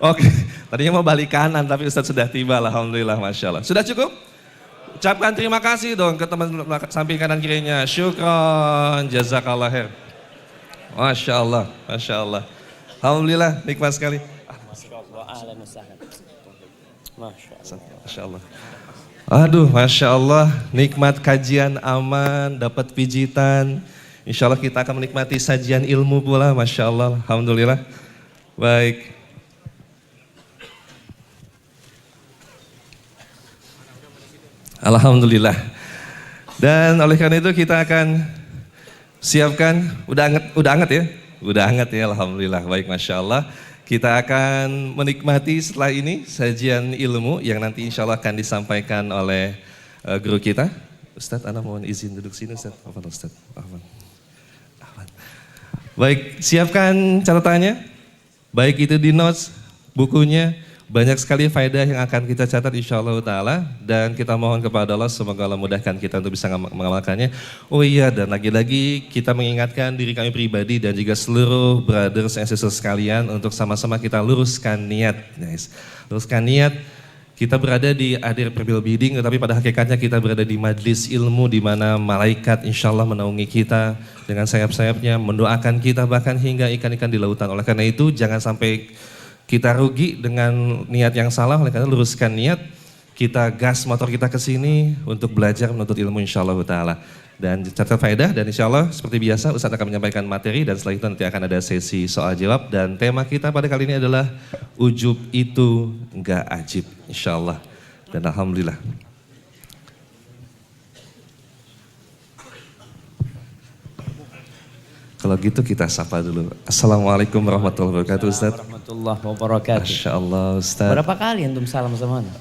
Oke, tadinya mau balik kanan tapi Ustadz sudah tiba, alhamdulillah, masya Allah. Sudah cukup? Ucapkan terima kasih dong ke teman samping kanan kirinya. Syukron, jazakallah khair. Masya Allah, masya Allah. Alhamdulillah, nikmat sekali. Masya Allah. Aduh, masya Allah, nikmat kajian aman, dapat pijitan. Insya Allah kita akan menikmati sajian ilmu pula, masya Allah, alhamdulillah. Baik. Alhamdulillah. Dan oleh karena itu kita akan siapkan, udah anget ya? Udah anget ya, alhamdulillah. Baik, masya Allah. Kita akan menikmati setelah ini sajian ilmu yang nanti insya Allah akan disampaikan oleh guru kita. Ustadz, ana mohon izin duduk sini Ustadz. Afwan Ustadz. Afwan. Baik, siapkan catatannya. Baik itu di notes, bukunya. Banyak sekali faedah yang akan kita catat insya Allah ta'ala. Dan kita mohon kepada Allah semoga Allah mudahkan kita untuk bisa mengamalkannya. Oh iya, dan lagi-lagi kita mengingatkan diri kami pribadi dan juga seluruh brothers and sisters sekalian untuk sama-sama kita luruskan niat. Nice. Luruskan niat, kita berada di Adir Perbil Bidding, tetapi pada hakikatnya kita berada di majlis ilmu di mana malaikat insya Allah menaungi kita dengan sayap-sayapnya, mendoakan kita bahkan hingga ikan-ikan di lautan. Oleh karena itu jangan sampai kita rugi dengan niat yang salah, oleh karena luruskan niat, kita gas motor kita ke sini untuk belajar menuntut ilmu insyaallah ta'ala. Dan catat faedah dan insyaallah seperti biasa Ustadz akan menyampaikan materi dan setelah itu nanti akan ada sesi soal jawab. Dan tema kita pada kali ini adalah ujub itu enggak ajib insyaallah. Dan alhamdulillah. Kalau gitu kita sapa dulu. Assalamualaikum warahmatullahi wabarakatuh Ustadz. Warahmatullahi wabarakatuh. Masya Allah Ustadz. Berapa kali antum salam sama ana?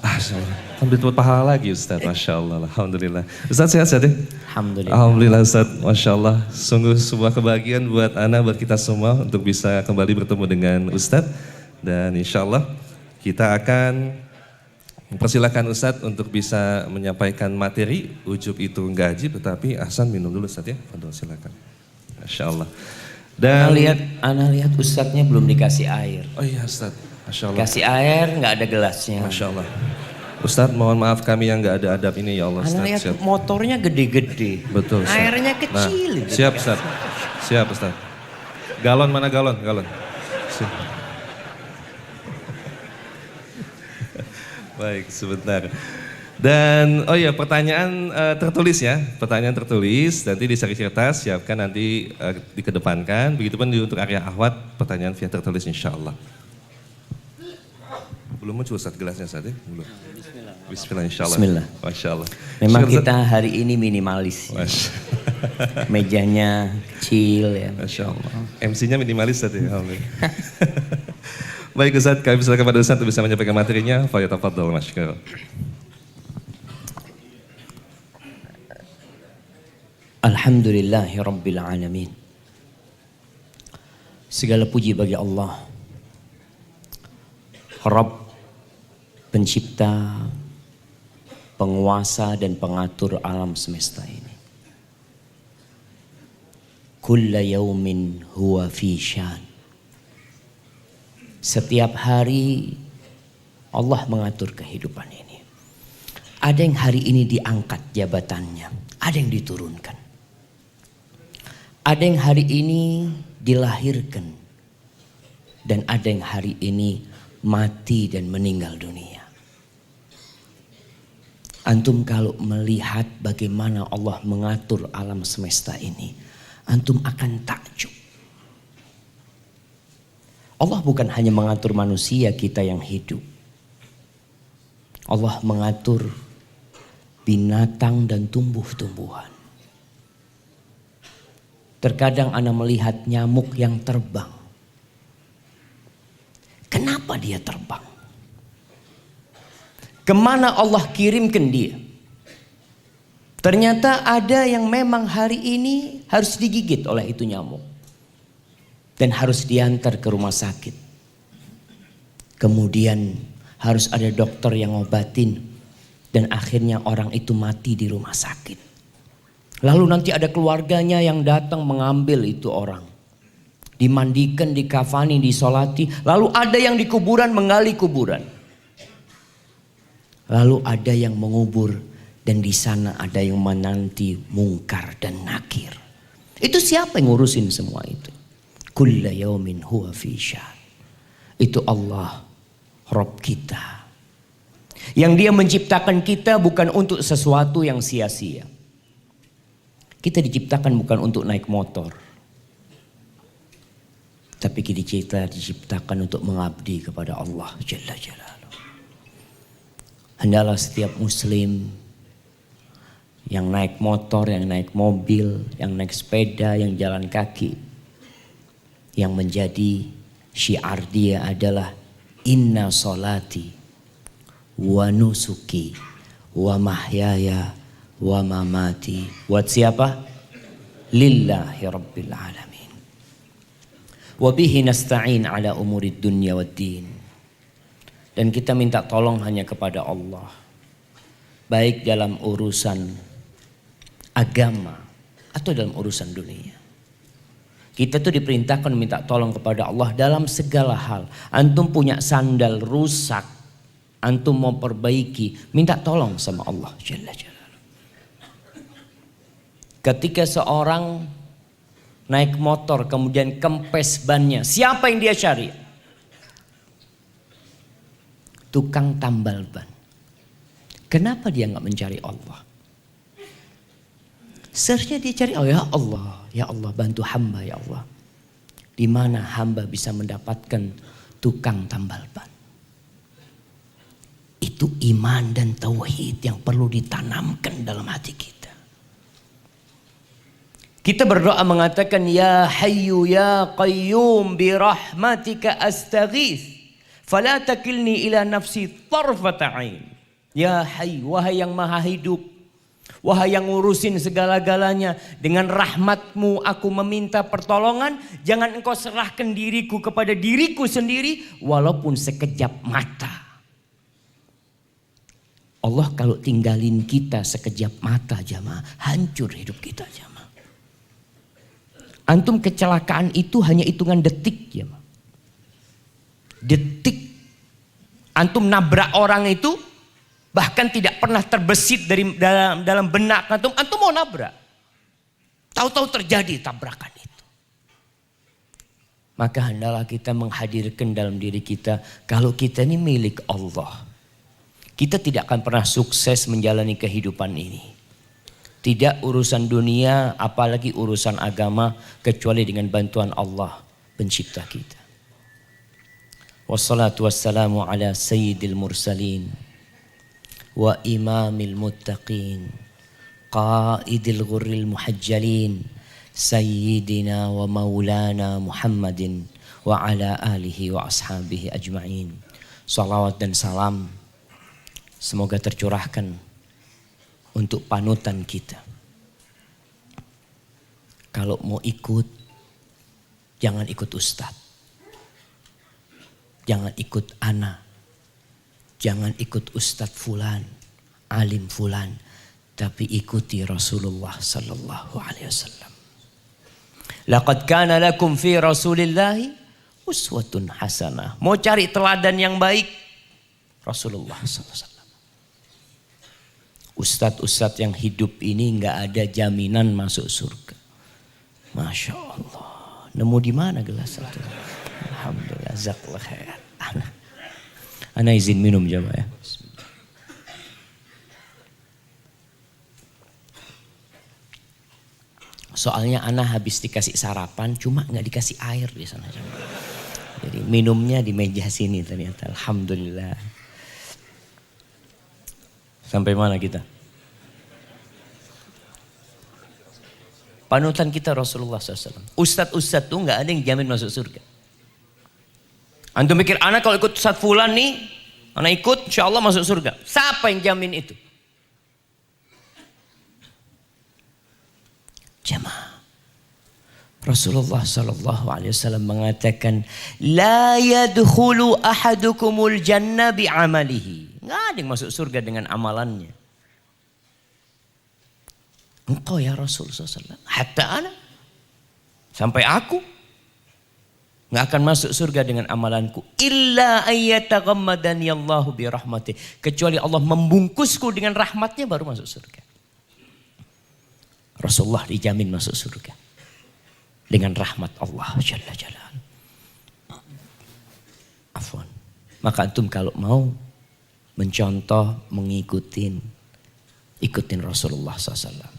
Ambil tuh pahala lagi Ustadz. Masya Allah. Alhamdulillah. Ustadz sehat-sehat ya? Alhamdulillah. Alhamdulillah Ustadz. Masya Allah. Sungguh sebuah kebahagiaan buat ana, buat kita semua untuk bisa kembali bertemu dengan Ustadz. Dan insya Allah kita akan mempersilahkan Ustadz untuk bisa menyampaikan materi. Ujub itu enggak ajib, tetapi Ahsan minum dulu Ustadz ya. Fadol silakan. Masya Allah. Dan Ana lihat Ustadznya belum dikasih air. Oh iya Ustadz, Masya Allah. Kasih air nggak ada gelasnya. Masya Allah. Ustadz mohon maaf kami yang nggak ada adab ini ya Allah Ustadz. Ana lihat siap. Motornya gede-gede. Betul Ustadz. Airnya kecil. Nah, siap Ustadz. Siap Ustadz. Galon mana galon? Galon. Siap. Baik sebentar. Dan oh ya pertanyaan tertulis ya, pertanyaan tertulis nanti di seri kertas siapkan nanti dikedepankan. Begitupun untuk area ahwat pertanyaan via tertulis insya Allah. Belum muncul Ustadz gelasnya saat ya? Belum. Bismillah insya Allah. Bismillah. Masya Allah. Memang kita hari ini minimalis. Ya. Mejanya kecil ya. Masya Allah. MC-nya minimalis tadi. Baik Ustadz, kami silakan kepada Ustadz untuk bisa menyampaikan materinya. Fayatafadhal masykur. Alhamdulillahi Rabbil Alamin. Segala puji bagi Allah, Rabb, pencipta, penguasa dan pengatur alam semesta ini. Kulla yaumin huwa fi syan. Setiap hari Allah mengatur kehidupan ini. Ada yang hari ini diangkat jabatannya, ada yang diturunkan. Ada yang hari ini dilahirkan dan ada yang hari ini mati dan meninggal dunia. Antum kalau melihat bagaimana Allah mengatur alam semesta ini, antum akan takjub. Allah bukan hanya mengatur manusia kita yang hidup. Allah mengatur binatang dan tumbuh-tumbuhan. Terkadang ana melihat nyamuk yang terbang. Kenapa dia terbang? Kemana Allah kirimkan dia? Ternyata ada yang memang hari ini harus digigit oleh itu nyamuk. Dan harus diantar ke rumah sakit. Kemudian harus ada dokter yang ngobatin. Dan akhirnya orang itu mati di rumah sakit. Lalu nanti ada keluarganya yang datang mengambil itu orang. dimandikan, dikafani, disolati. Lalu ada yang di kuburan menggali kuburan. Lalu ada yang mengubur dan di sana ada yang menanti mungkar dan nakir. Itu siapa yang ngurusin semua itu? Kulla yaumin huwa fi sya'n. Itu Allah, Rabb kita. Yang dia menciptakan kita bukan untuk sesuatu yang sia-sia. Kita diciptakan bukan untuk naik motor. Tapi kita diciptakan untuk mengabdi kepada Allah Jalla Jalaluhu. Hendaklah setiap muslim yang naik motor, yang naik mobil, yang naik sepeda, yang jalan kaki, yang menjadi syiar dia adalah inna solati wa nusuki wa mahyaya wa mamati. Buat siapa? Lillahi rabbil alamin. Wa bihi nasta'in ala umurid dunya wad din. Dan kita minta tolong hanya kepada Allah. Baik dalam urusan agama atau dalam urusan dunia. Kita tuh diperintahkan minta tolong kepada Allah dalam segala hal. Antum punya sandal rusak, antum mau perbaiki, minta tolong sama Allah Jalla Jalaluhu. Ketika seorang naik motor kemudian kempes bannya, siapa yang dia cari? Tukang tambal ban. Kenapa dia nggak mencari Allah? Seharusnya dia cari, oh ya Allah bantu hamba ya Allah. Di mana hamba bisa mendapatkan tukang tambal ban? Itu iman dan tauhid yang perlu ditanamkan dalam hati kita. Kita berdoa mengatakan ya hayyu ya qayyum bi rahmatika astaghits fala takilni ila nafsi tarfata ain. Ya hayy, wahai yang maha hidup, wahai yang ngurusin segala-galanya, dengan rahmatmu aku meminta pertolongan. Jangan engkau serahkan diriku kepada diriku sendiri walaupun sekejap mata. Allah kalau tinggalin kita sekejap mata jamaah, hancur hidup kita jamaah. Antum kecelakaan itu hanya hitungan detik jamaah. Detik. Antum nabrak orang itu bahkan tidak pernah terbesit dari dalam benak antum mau nabrak. Tahu-tahu terjadi tabrakan itu. Maka hendaklah kita menghadirkan dalam diri kita, kalau kita ini milik Allah. Kita tidak akan pernah sukses menjalani kehidupan ini. Tidak urusan dunia, apalagi urusan agama, kecuali dengan bantuan Allah, pencipta kita. Wassalatu wassalamu ala sayyidil mursalin wa imamil muttaqin qaidil ghurril muhajjalin sayyidina wa maulana Muhammadin wa ala alihi wa ashabihi ajma'in. Salawat dan salam semoga tercurahkan untuk panutan kita. Kalau mau ikut, jangan ikut ustadz. Jangan ikut ana. Jangan ikut ustadz fulan, alim fulan. Tapi ikuti Rasulullah sallallahu alaihi wasallam. Laqad kana lakum fi Rasulillahi uswatun hasanah. Mau cari teladan yang baik, Rasulullah sallallahu alaihi wasallam. Ustadz-ustadz yang hidup ini nggak ada jaminan masuk surga. Masya Allah. Nemu di mana gelas itu? Alhamdulillah. Jazakallah khair. Ana izin minum jamaah ya. Soalnya ana habis dikasih sarapan, cuma nggak dikasih air di sana. Jadi minumnya di meja sini ternyata. Alhamdulillah. Sampai mana kita? Panutan kita Rasulullah SAW. Ustadz-ustadz tuh nggak ada yang jamin masuk surga. Antum mikir, anak kalau ikut Ustadz fulan nih, anak ikut insya Allah masuk surga. Siapa yang jamin itu? Jamaah. Rasulullah SAW mengatakan, la yadkhulu ahadukumul jannah bi'amalihi. Nggak ada yang masuk surga dengan amalannya. Engkau ya Rasul SAW. Hatta ana. Sampai aku. Nggak akan masuk surga dengan amalanku. Illa ayyataghammadani Allahu bi rahmatih. Kecuali Allah membungkusku dengan rahmatnya baru masuk surga. Rasulullah dijamin masuk surga. Dengan rahmat Allah Jalla Jalaluhu. Afwan. Maka antum kalau mau mencontoh, ikutin Rasulullah SAW.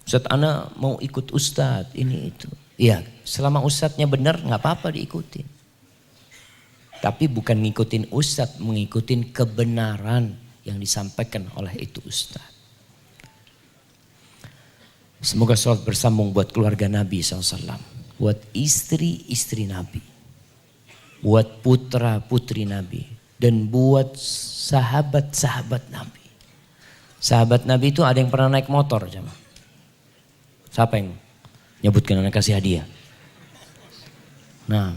Ustaz ana mau ikut ustaz ini itu. Iya, selama ustadznya benar nggak apa-apa diikutin. Tapi bukan ngikutin ustadz, mengikutin kebenaran yang disampaikan oleh itu ustadz. Semoga salat bersambung buat keluarga Nabi SAW. Buat istri-istri Nabi. Buat putra-putri Nabi. Dan buat sahabat-sahabat Nabi. Sahabat Nabi itu ada yang pernah naik motor. Siapa yang nyebutkan anak kasih hadiah? Nah,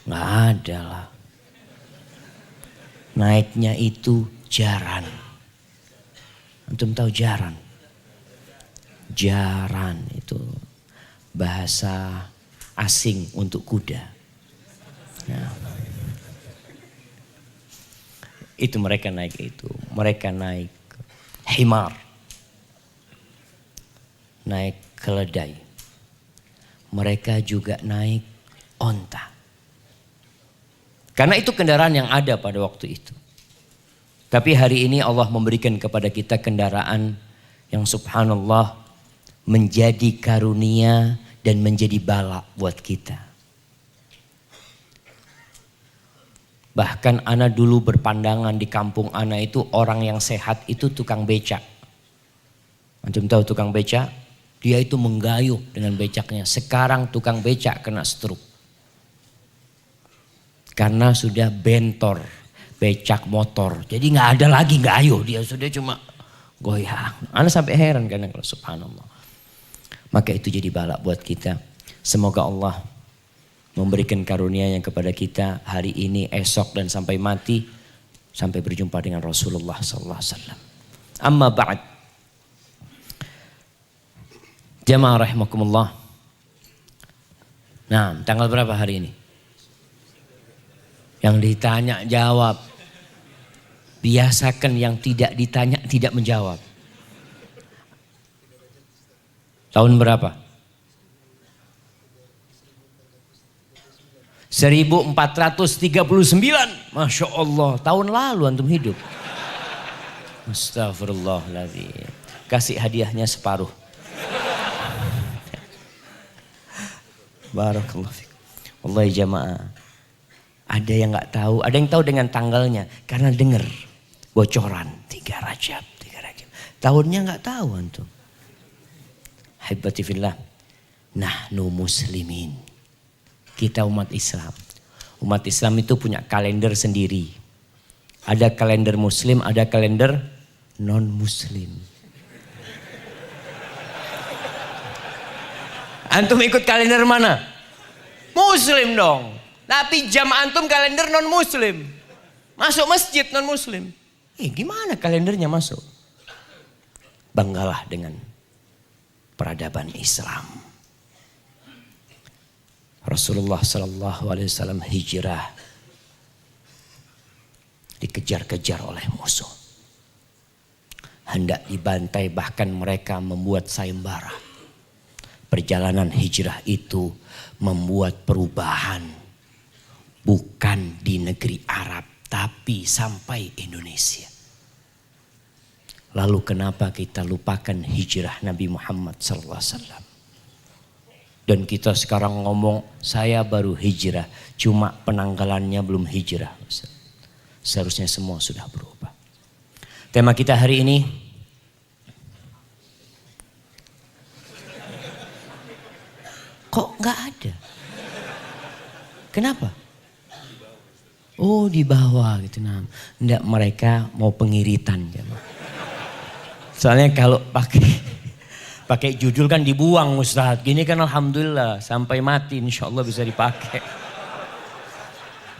nggak ada lah. Naiknya itu jaran. Antum tahu jaran? Jaran itu bahasa asing untuk kuda. Nah, itu mereka naik itu. Mereka naik himar. Naik keledai. Mereka juga naik onta. Karena itu kendaraan yang ada pada waktu itu. Tapi hari ini Allah memberikan kepada kita kendaraan yang subhanallah menjadi karunia dan menjadi bala buat kita. Bahkan ana dulu berpandangan di kampung ana itu orang yang sehat itu tukang becak. Antum tahu tukang becak? Dia itu menggayuh dengan becaknya. Sekarang tukang becak kena stroke. Karena sudah bentor becak motor. Jadi nggak ada lagi gayuh. Dia sudah cuma goyang. Ana sampai heran karena kalau subhanallah. Maka itu jadi balak buat kita. Semoga Allah memberikan karunia-Nya kepada kita hari ini, esok dan sampai mati. Sampai berjumpa dengan Rasulullah sallallahu alaihi wasallam. Amma ba'd. Jamaah rahimakumullah. Nah, tanggal berapa hari ini? Yang ditanya jawab. Biasakan yang tidak ditanya tidak menjawab. Tahun berapa? 1439. Masya Allah. Tahun lalu antum hidup. Astagfirullahaladzim. Kasih hadiahnya separuh. Barakallahu fikum. Wallahi jamaah. Ada yang nggak tahu, ada yang tahu dengan tanggalnya karena dengar bocoran 3 Rajab. Tahunnya nggak tahu antum. Haibati fillah. Nahnu muslimin. Kita umat Islam. Umat Islam itu punya kalender sendiri. Ada kalender muslim, ada kalender non muslim. Antum ikut kalender mana? Muslim dong. Tapi jam antum kalender non muslim. Masuk masjid non muslim. Gimana kalendernya masuk? Banggalah dengan peradaban Islam. Rasulullah sallallahu alaihi wasallam hijrah. Dikejar-kejar oleh musuh. Hendak dibantai, bahkan mereka membuat sayembara. Perjalanan hijrah itu membuat perubahan. Bukan di negeri Arab, tapi sampai Indonesia. Lalu kenapa kita lupakan hijrah Nabi Muhammad SAW? Dan kita sekarang ngomong, saya baru hijrah. Cuma penanggalannya belum hijrah. Seharusnya semua sudah berubah. Tema kita hari ini, kok nggak ada? Kenapa? Oh, di bawah gitu. Nah, enggak, mereka mau pengiritan. Soalnya kalau pakai judul kan dibuang Ustaz. Gini kan alhamdulillah sampai mati insya Allah bisa dipakai.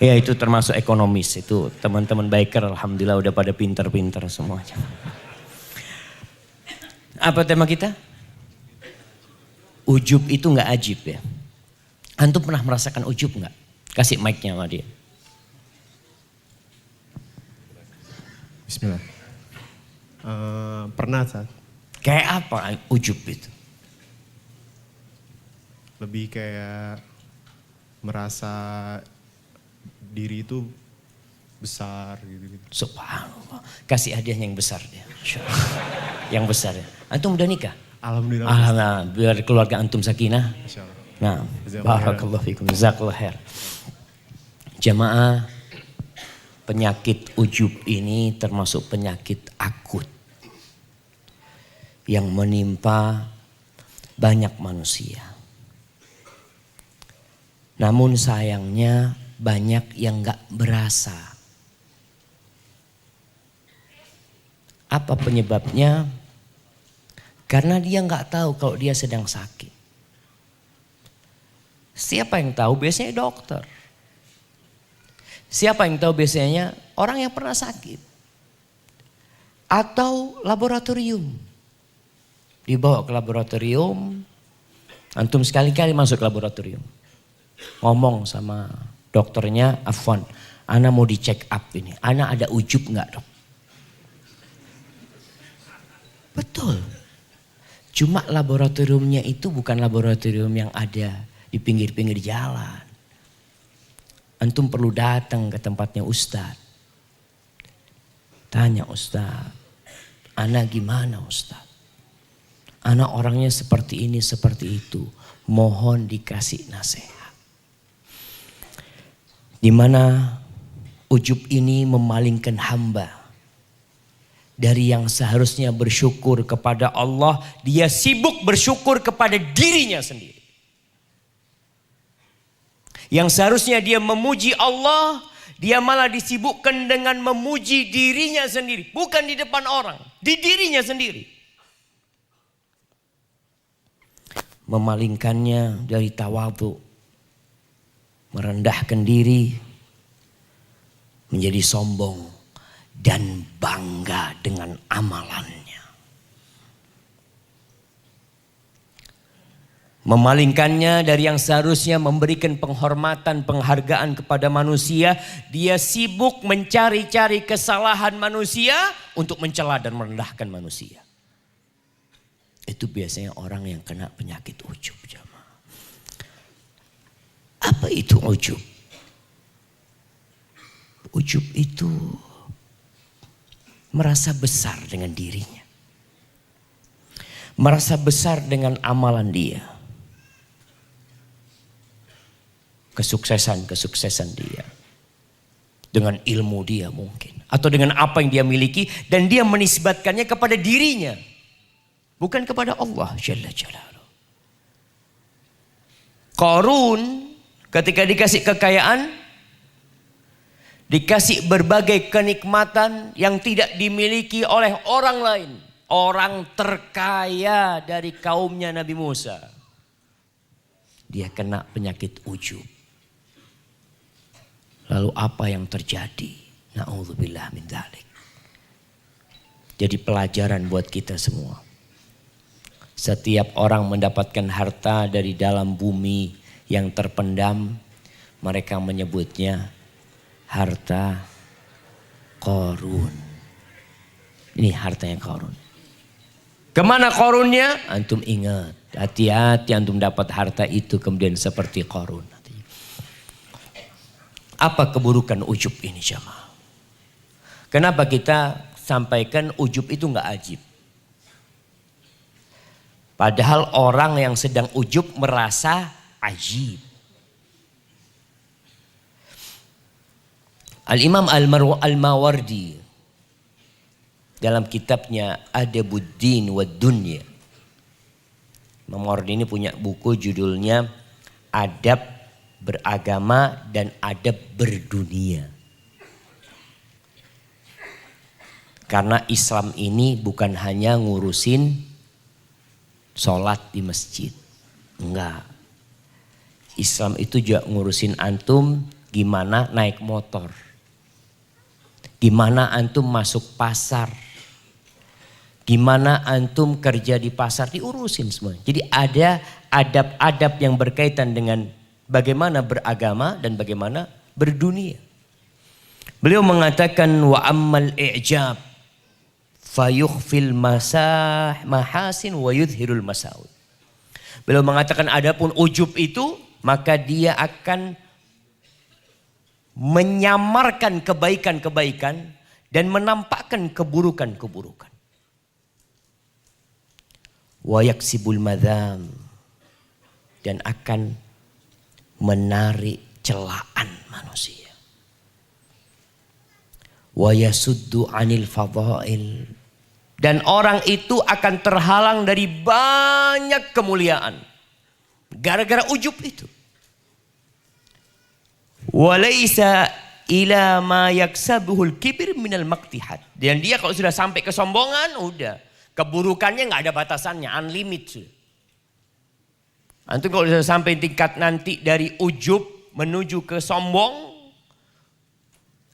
Ya itu termasuk ekonomis. Itu teman-teman biker alhamdulillah udah pada pinter-pinter semuanya. Apa tema kita? Ujub itu nggak ajib ya. Antum pernah merasakan ujub nggak? Kasih mic-nya sama dia. Bismillah. Pernah saat Kayak apa ujub itu? lebih kayak merasa diri itu besar gitu. Subhanallah. Kasih hadiah yang besar dia. Yang besar ya. Antum udah nikah? Alhamdulillah. Nah, biar keluarga antum sakinah. Insya Allah. Nah, Jazakallah barakallahu fikum. Jazakallah khair. Jamaah, penyakit ujub ini termasuk penyakit akut yang menimpa banyak manusia. Namun sayangnya banyak yang gak berasa. Apa penyebabnya? Karena dia gak tahu kalau dia sedang sakit. Siapa yang tahu? Biasanya dokter. Siapa yang tahu? Biasanya orang yang pernah sakit. Atau laboratorium. Dibawa ke laboratorium. Antum sekali-kali masuk ke laboratorium. Ngomong sama dokternya, Afwan, ana mau di check up ini. Ana ada ujub enggak, Dok? Betul. Cuma laboratoriumnya itu bukan laboratorium yang ada di pinggir-pinggir jalan. Antum perlu datang ke tempatnya Ustadz. Tanya Ustadz, ana gimana Ustadz? Ana orangnya seperti ini, seperti itu. Mohon dikasih nasihat. Di mana ujub ini memalingkan hamba dari yang seharusnya bersyukur kepada Allah, dia sibuk bersyukur kepada dirinya sendiri. Yang seharusnya dia memuji Allah, dia malah disibukkan dengan memuji dirinya sendiri, bukan di depan orang, di dirinya sendiri. Memalingkannya dari tawadhu, merendahkan diri, menjadi sombong dan bangga dengan amalannya. Memalingkannya dari yang seharusnya memberikan penghormatan, penghargaan kepada manusia, dia sibuk mencari-cari kesalahan manusia untuk mencela dan merendahkan manusia. Itu biasanya orang yang kena penyakit ujub, jamaah. Apa itu ujub? Ujub itu merasa besar dengan dirinya. Merasa besar dengan amalan dia. Kesuksesan dia. Dengan ilmu dia mungkin. Atau dengan apa yang dia miliki. Dan dia menisbatkannya kepada dirinya. Bukan kepada Allah Jalla Jalaluhu. Qarun ketika dikasih kekayaan, dikasih berbagai kenikmatan yang tidak dimiliki oleh orang lain. Orang terkaya dari kaumnya Nabi Musa. Dia kena penyakit ujub. Lalu apa yang terjadi? Na'udzubillah min dzalik. Jadi pelajaran buat kita semua. Setiap orang mendapatkan harta dari dalam bumi yang terpendam, mereka menyebutnya harta Qarun. Ini hartanya Qarun. Kemana Qarunnya? Antum ingat, hati-hati antum dapat harta itu kemudian seperti Qarun. Apa keburukan ujub ini jamaah? Kenapa kita sampaikan ujub itu enggak ajib? Padahal orang yang sedang ujub merasa ajib. Al-Imam Al-Mawardi dalam kitabnya Adabuddin wa Dunya. Imam Mawardi ini punya buku judulnya Adab Beragama dan Adab Berdunia. Karena Islam ini bukan hanya ngurusin sholat di masjid. Enggak. Islam itu juga ngurusin antum gimana naik motor. Gimana antum masuk pasar. Gimana antum kerja di pasar, diurusin semua. Jadi ada adab-adab yang berkaitan dengan bagaimana beragama dan bagaimana berdunia. Beliau mengatakan wa ammal i'jab fayukhfil mahasin wa yudhirul masaud. Beliau mengatakan adapun ujub itu maka dia akan menyamarkan kebaikan-kebaikan dan menampakkan keburukan-keburukan. Wa yaksibul madham, dan akan menarik celaan manusia. Wa yasuddu anil fadail, dan orang itu akan terhalang dari banyak kemuliaan gara-gara ujub itu. Wa laisa ila ma yaksabuhul kibir minal maqtihat, dan dia kalau sudah sampai kesombongan udah keburukannya nggak ada batasannya, unlimited. Antum kalau sudah sampai tingkat nanti dari ujub menuju ke sombong,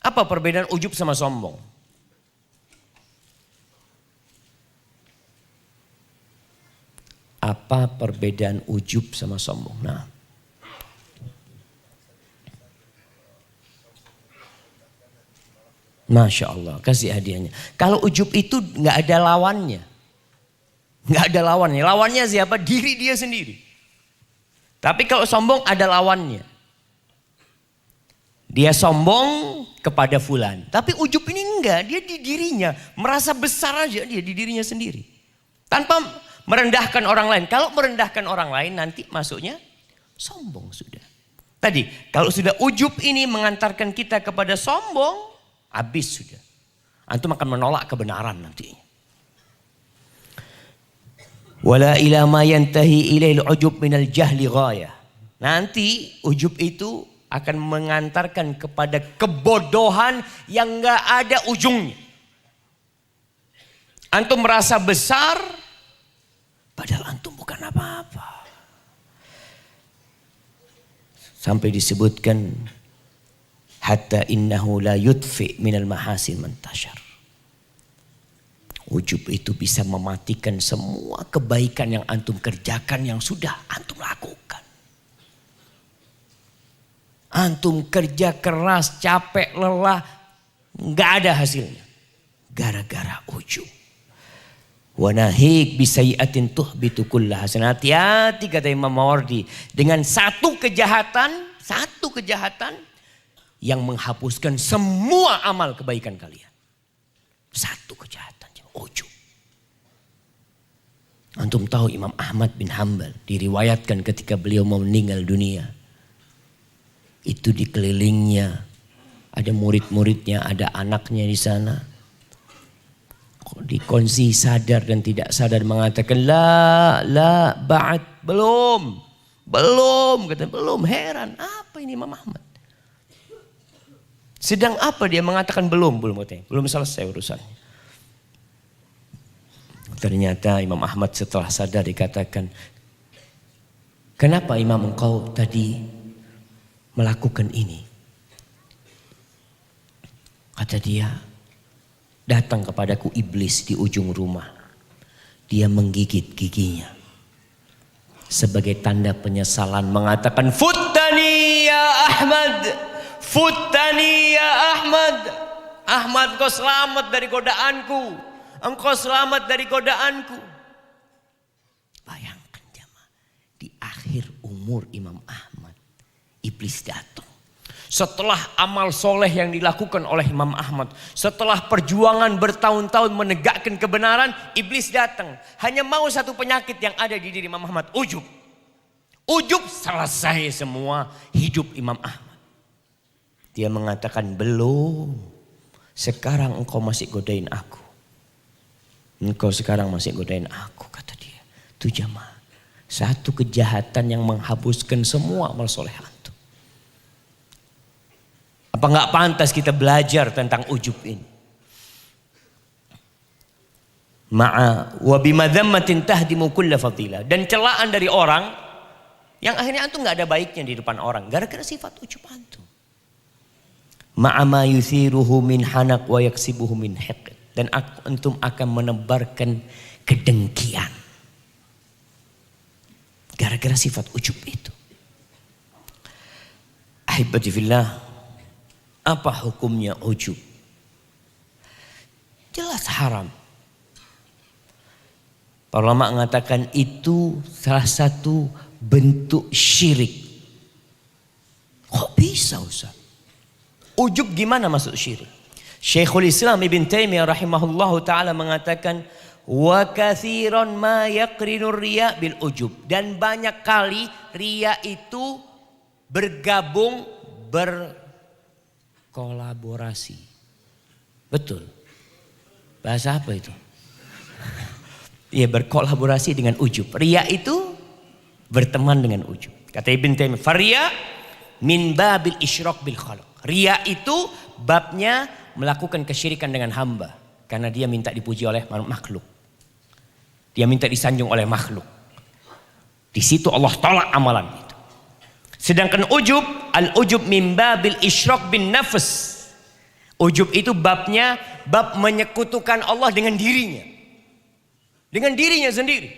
apa perbedaan ujub sama sombong? Apa perbedaan ujub sama sombong? Nah, Masya Allah, kasih hadiahnya. Kalau ujub itu nggak ada lawannya. Nggak ada lawannya. Lawannya siapa? Diri dia sendiri. Tapi kalau sombong ada lawannya. Dia sombong kepada fulan. Tapi ujub ini enggak. Dia di dirinya. Merasa besar aja dia di dirinya sendiri. Tanpa merendahkan orang lain. Kalau merendahkan orang lain nanti masuknya sombong sudah. Tadi kalau sudah ujub ini mengantarkan kita kepada sombong, habis sudah. Antum akan menolak kebenaran nantinya. Wala ila ma yantahi ilail ujub minal jahli ghayah. Nanti ujub itu akan mengantarkan kepada kebodohan yang enggak ada ujungnya. Antum merasa besar padahal antum bukan apa-apa. Sampai disebutkan hatta innahu la yudfi minal mahasin mantashar. Ujub itu bisa mematikan semua kebaikan yang antum kerjakan yang sudah antum lakukan. Antum kerja keras, capek, lelah, nggak ada hasilnya. Gara-gara ujub. Wa nahik bisayiatin tuhbitu kulla hasan. Hati-hati kata Imam Mawardi. Dengan satu kejahatan yang menghapuskan semua amal kebaikan kalian. Satu kejahatan. Ujub. Antum tahu Imam Ahmad bin Hanbal diriwayatkan ketika beliau mau meninggal dunia. Itu dikelilingnya. Ada murid-muridnya, ada anaknya di sana. Dikongsi sadar dan tidak sadar mengatakan la ba'd, belum kata belum. Heran, apa ini Imam Ahmad? Sedang apa dia mengatakan belum katanya. Belum selesai urusannya. Ternyata Imam Ahmad setelah sadar dikatakan, kenapa Imam engkau tadi melakukan ini? Kata dia, datang kepadaku iblis di ujung rumah. Dia menggigit giginya. Sebagai tanda penyesalan mengatakan, Futtani ya Ahmad. Futtani ya Ahmad. Ahmad, kau selamat dari godaanku. Engkau selamat dari godaanku. Bayangkan jemaah, di akhir umur Imam Ahmad, iblis datang. Setelah amal soleh yang dilakukan oleh Imam Ahmad, setelah perjuangan bertahun-tahun menegakkan kebenaran, iblis datang. Hanya mau satu penyakit yang ada di diri Imam Ahmad, ujub. Ujub selesai semua hidup Imam Ahmad. Dia mengatakan, belum. Sekarang engkau masih godain aku. Engkau sekarang masih godain aku, kata dia. Itu jemaah. Satu kejahatan yang menghapuskan semua amal soleh antum. Apa enggak pantas kita belajar tentang ujub ini? Ma'a wa bimadhammatin tahdimu kulla fadilah. Dan celaan dari orang yang akhirnya antum enggak ada baiknya di depan orang. Gara-gara sifat ujub antum. Ma'a ma yuthiruhu min hanak wa yaksibuhu min hiqq. Dan antum akan menebarkan kedengkian. Gara-gara sifat ujub itu. Ahibati fillah, apa hukumnya ujub? Jelas haram. Para ulama mengatakan itu salah satu bentuk syirik. Kok bisa Ustaz? Ujub gimana masuk syirik? Syekhul Islam Ibn Taimiyah rahimahullahu ta'ala mengatakan wa kathiran ma yaqrinur riya bil ujub. Dan banyak kali riya itu bergabung, berkolaborasi. Betul. Bahasa apa itu? Ya, berkolaborasi dengan ujub. Riya itu berteman dengan ujub. Kata Ibn Taimiyah, "Fariya min babil isyrak bil khalq." Riya itu babnya melakukan kesyirikan dengan hamba karena dia minta dipuji oleh makhluk. Dia minta disanjung oleh makhluk. Di situ Allah tolak amalan itu. Sedangkan ujub, al-ujub min babil isyrak bin nafs. Ujub itu babnya bab menyekutukan Allah dengan dirinya. Dengan dirinya sendiri.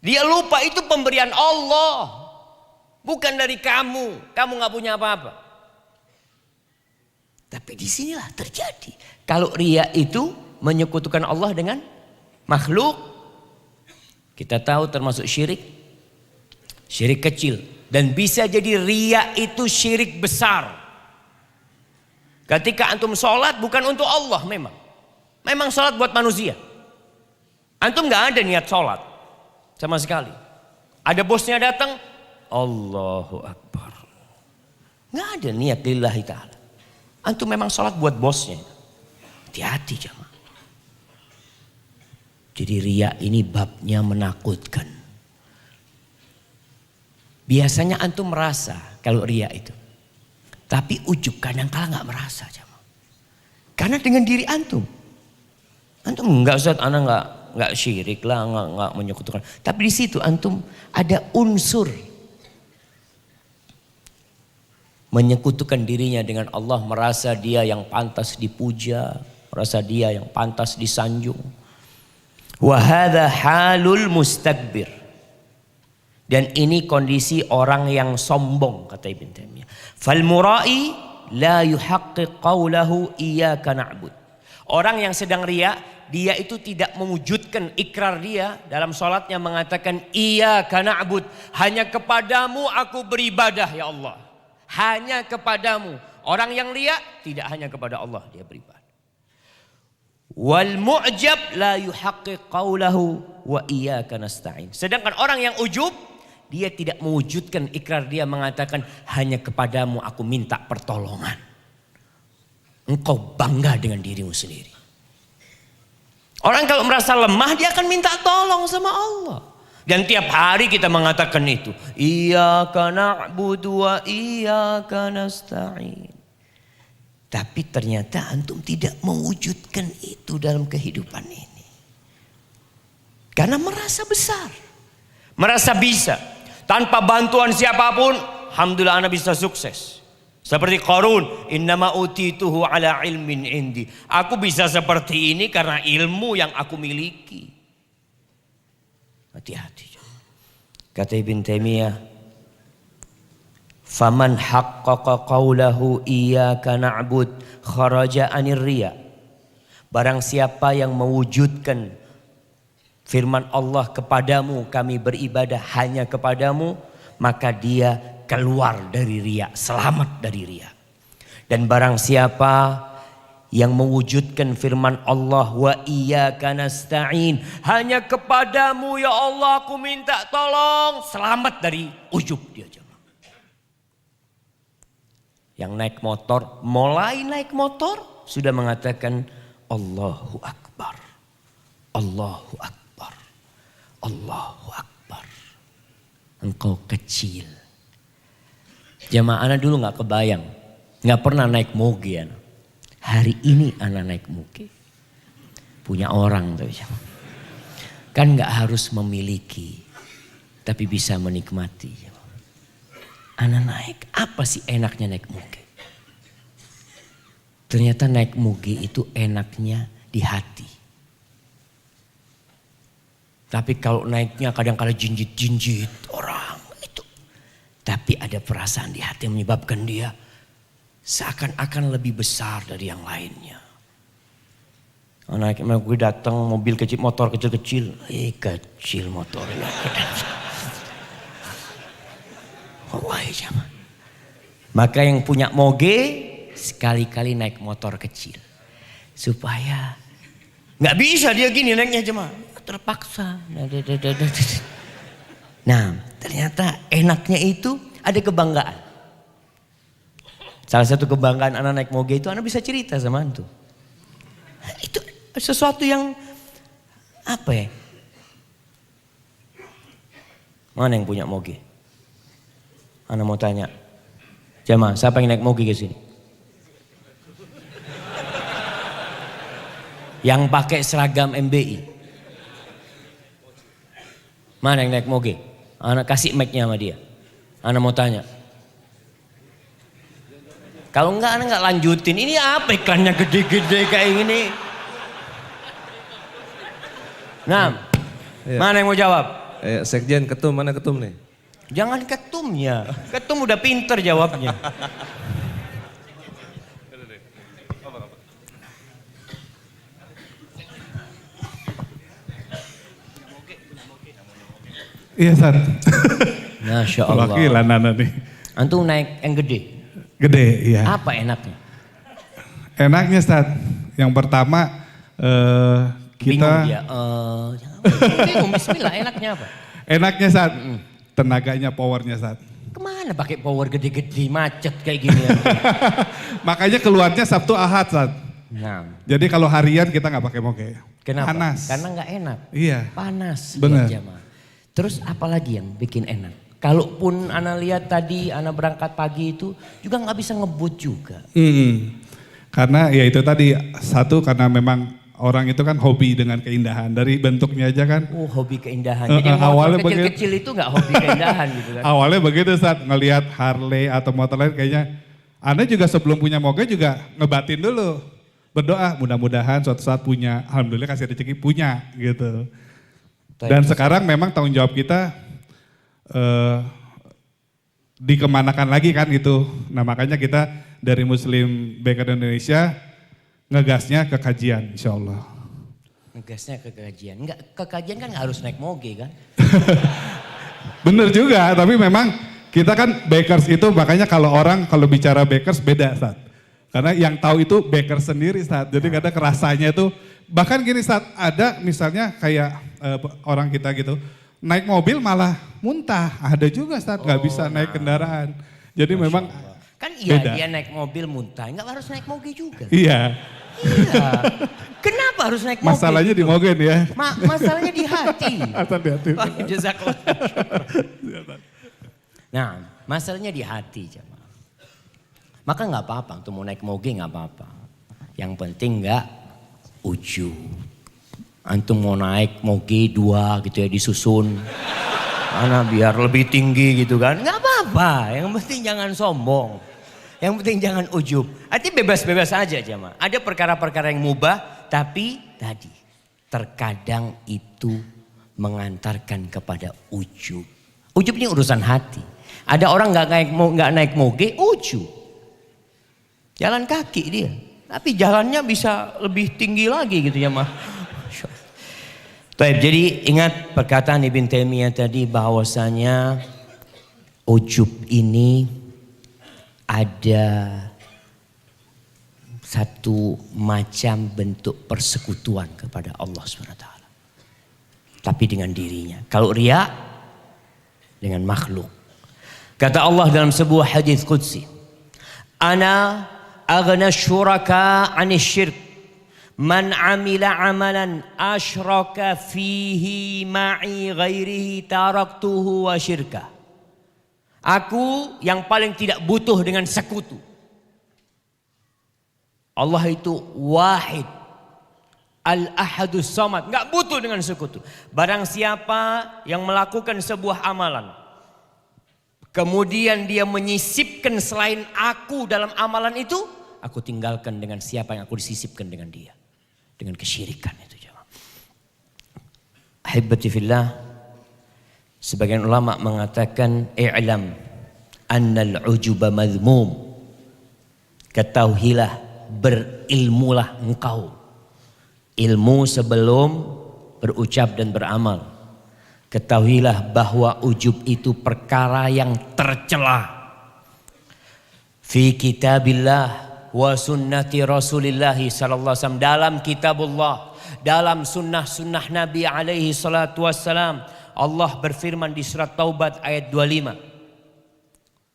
Dia lupa itu pemberian Allah. Bukan dari kamu. Kamu gak punya apa-apa. Tapi disinilah terjadi. Kalau riya itu menyekutukan Allah dengan makhluk. Kita tahu termasuk syirik. Syirik kecil. Dan bisa jadi riya itu syirik besar. Ketika antum sholat bukan untuk Allah memang. Memang sholat buat manusia. Antum gak ada niat sholat sama sekali. Ada bosnya datang, Allahu Akbar. Gak ada niat lillahi ta'ala. Antum memang sholat buat bosnya. Hati-hati jamaah. Jadi riya ini babnya menakutkan. Biasanya antum merasa kalau riya itu. Tapi ujub kadang-kala gak merasa jamaah. Karena dengan diri antum. Antum enggak Ustaz, anak enggak syirik lah, enggak menyekutukan. Tapi di situ antum ada unsur menyekutukan dirinya dengan Allah, merasa dia yang pantas dipuja, merasa dia yang pantas disanjung. Wa hadza halul mustakbir. Dan ini kondisi orang yang sombong, kata Ibn Taimiyah. Fal murai la yuhaqqiq qawlahu iyyaka na'bud. Orang yang sedang riya, dia itu tidak mewujudkan ikrar dia dalam sholatnya mengatakan iyyaka na'bud, hanya kepadamu aku beribadah ya Allah. Hanya kepadamu. Orang yang riya tidak hanya kepada Allah dia beribadah. Wal mu'jab la yuhaqqiq qawlahu wa iyyaka nasta'in. Sedangkan orang yang ujub, dia tidak mewujudkan ikrar dia mengatakan hanya kepadamu aku minta pertolongan. Engkau bangga dengan dirimu sendiri. Orang kalau merasa lemah dia akan minta tolong sama Allah. Dan tiap hari kita mengatakan itu. Iyyaka na'budu wa iyyaka nasta'in. Tapi ternyata antum tidak mewujudkan itu dalam kehidupan ini. Karena merasa besar. Merasa bisa. Tanpa bantuan siapapun, alhamdulillah anak bisa sukses. Seperti Qarun, innama utituhu ala ilmin indi. Aku bisa seperti ini karena ilmu yang aku miliki. Hati-hati. Kata Ibn Taimiyah, faman haqqaqa qawlahu iyyaka na'bud kharaja anir riya. Barang siapa yang mewujudkan firman Allah kepadamu kami beribadah hanya kepadamu, maka dia keluar dari riya, selamat dari riya. Dan barang siapa yang mewujudkan firman Allah wa iyyaka nasta'in, hanya kepadamu ya Allah aku minta tolong, selamat dari ujub dia. Yang naik motor, mulai naik motor sudah mengatakan Allahu Akbar, Allahu Akbar, Allahu Akbar. Engkau kecil. Jamaah anak dulu gak kebayang, gak pernah naik moge anak. Hari ini anak naik moge. Punya orang tuh. Kan gak harus memiliki, tapi bisa menikmati. Anak naik, apa sih enaknya naik moge? Ternyata naik moge itu enaknya di hati. Tapi kalau naiknya kadang-kadang jinjit-jinjit orang itu. Tapi Tapi ada perasaan di hati yang menyebabkan dia seakan-akan lebih besar dari yang lainnya. Anak gue datang mobil kecil, motor kecil-kecil. Kecil motornya. Wallahi jamaah. Maka yang punya moge sekali-kali naik motor kecil. Supaya nggak bisa dia gini naiknya jemaah. Terpaksa. Nah ternyata enaknya itu ada kebanggaan. Salah satu kebanggaan anak naik moge itu anak bisa cerita sama antum. Itu sesuatu yang apa ya? Mana yang punya moge? Anak mau tanya. Jamaah, siapa yang naik moge ke sini? Yang pakai seragam MBI. Mana yang naik moge? Anak kasih mic-nya sama dia. Anak mau tanya. Kalau enggak, anak enggak lanjutin. Ini apa iklannya gede-gede kayak gini? Nah, mana yang mau jawab? Sekjen, ketum, mana ketum nih? Jangan ketumnya. Ketum udah pinter jawabnya. Iya Sat. Masya Allah. Wakilan anak nih. Antum naik yang gede. Gede iya. Apa enaknya? Enaknya Sat. Yang pertama Bingung kita. dia. Bingung, bismillah enaknya apa? Enaknya Sat. Tenaganya, powernya Sat. Kemana pakai power gede-gede macet kayak gini ya? Makanya keluarnya Sabtu Ahad Sat. Nah, Jadi kalau harian kita nggak pakai moge. kenapa? Panas. Karena nggak enak. Iya. Panas. Bener. lihat jamaah. Terus apalagi yang bikin enak? Kalaupun ana lihat tadi ana berangkat pagi itu juga nggak bisa ngebut juga. Karena ya itu tadi satu karena memang orang itu kan hobi dengan keindahan dari bentuknya aja kan. Oh hobi keindahan. Jadi yang awalnya motor kecil-kecil itu nggak hobi keindahan gitu kan? Awalnya begitu saat ngelihat Harley atau motor lain kayaknya. Anda juga sebelum punya moge juga ngebatin dulu. Berdoa mudah-mudahan suatu saat punya. Alhamdulillah kasih rezeki punya gitu. Dan sekarang memang tanggung jawab kita dikemanakan lagi kan gitu. Nah makanya kita dari Muslim Baker Indonesia ngegasnya ke kajian insya Allah. Ngegasnya ke kajian. Enggak, ke kajian kan nggak harus naik moge kan? Bener juga, tapi memang kita kan bakers itu makanya kalau bicara bakers beda Sat. Karena yang tahu itu bakers sendiri Sat. Jadi kadang kerasanya itu bahkan gini Sat, ada misalnya kayak orang kita gitu naik mobil malah muntah. Ada juga Sat, nggak bisa naik kendaraan. Jadi memang kan iya beda. dia naik mobil muntah, nggak harus naik moge juga. Iya. Iya. Kenapa harus naik moge? Masalahnya di mogen ya. Masalahnya di hati. Asal di hati. Oh, jazakallah. Nah, masalahnya di hati jemaah. Maka nggak apa-apa, untuk mau naik moge nggak apa-apa. Yang penting nggak ujub. Antum mau naik moge 2 gitu ya disusun. Mana biar lebih tinggi gitu kan. Nggak apa-apa, yang penting jangan sombong. Yang penting jangan ujub. Artinya bebas-bebas aja jemaah. Ada perkara-perkara yang mubah tapi tadi terkadang itu mengantarkan kepada ujub. Ujub ini urusan hati. Ada orang nggak naik moge ujub. Jalan kaki dia. Tapi jalannya bisa lebih tinggi lagi gitu ya mah. Jadi ingat perkataan Ibn Taimiyah tadi bahwasanya ujub ini ada satu macam bentuk persekutuan kepada Allah SWT. Tapi dengan dirinya. Kalau riya dengan makhluk. Kata Allah dalam sebuah hadis qudsi. Ana aghna syuraka 'anil syirk. Man amila amalan asyraka fihi ma'i ghairihi taraktuhu wa syirkah. Aku yang paling tidak butuh dengan sekutu. Allah itu wahid. Al-ahadus samad. Enggak butuh dengan sekutu. Barang siapa yang melakukan sebuah amalan. Kemudian dia menyisipkan selain aku dalam amalan itu. Aku tinggalkan dengan siapa yang aku disisipkan dengan dia. Dengan kesyirikan itu. Ahibati fillah. Sebagian ulama mengatakan i'lam annal ujuba madhmum. Ketahuilah, berilmulah engkau. Ilmu sebelum berucap dan beramal. Ketahuilah bahwa ujub itu perkara yang tercela. Fi kitabillah wa sunnati Rasulillah sallallahu alaihi wasallam, dalam kitabullah, dalam sunnah-sunnah Nabi alaihi salatu wassalam. Allah berfirman di surat Taubat ayat 25.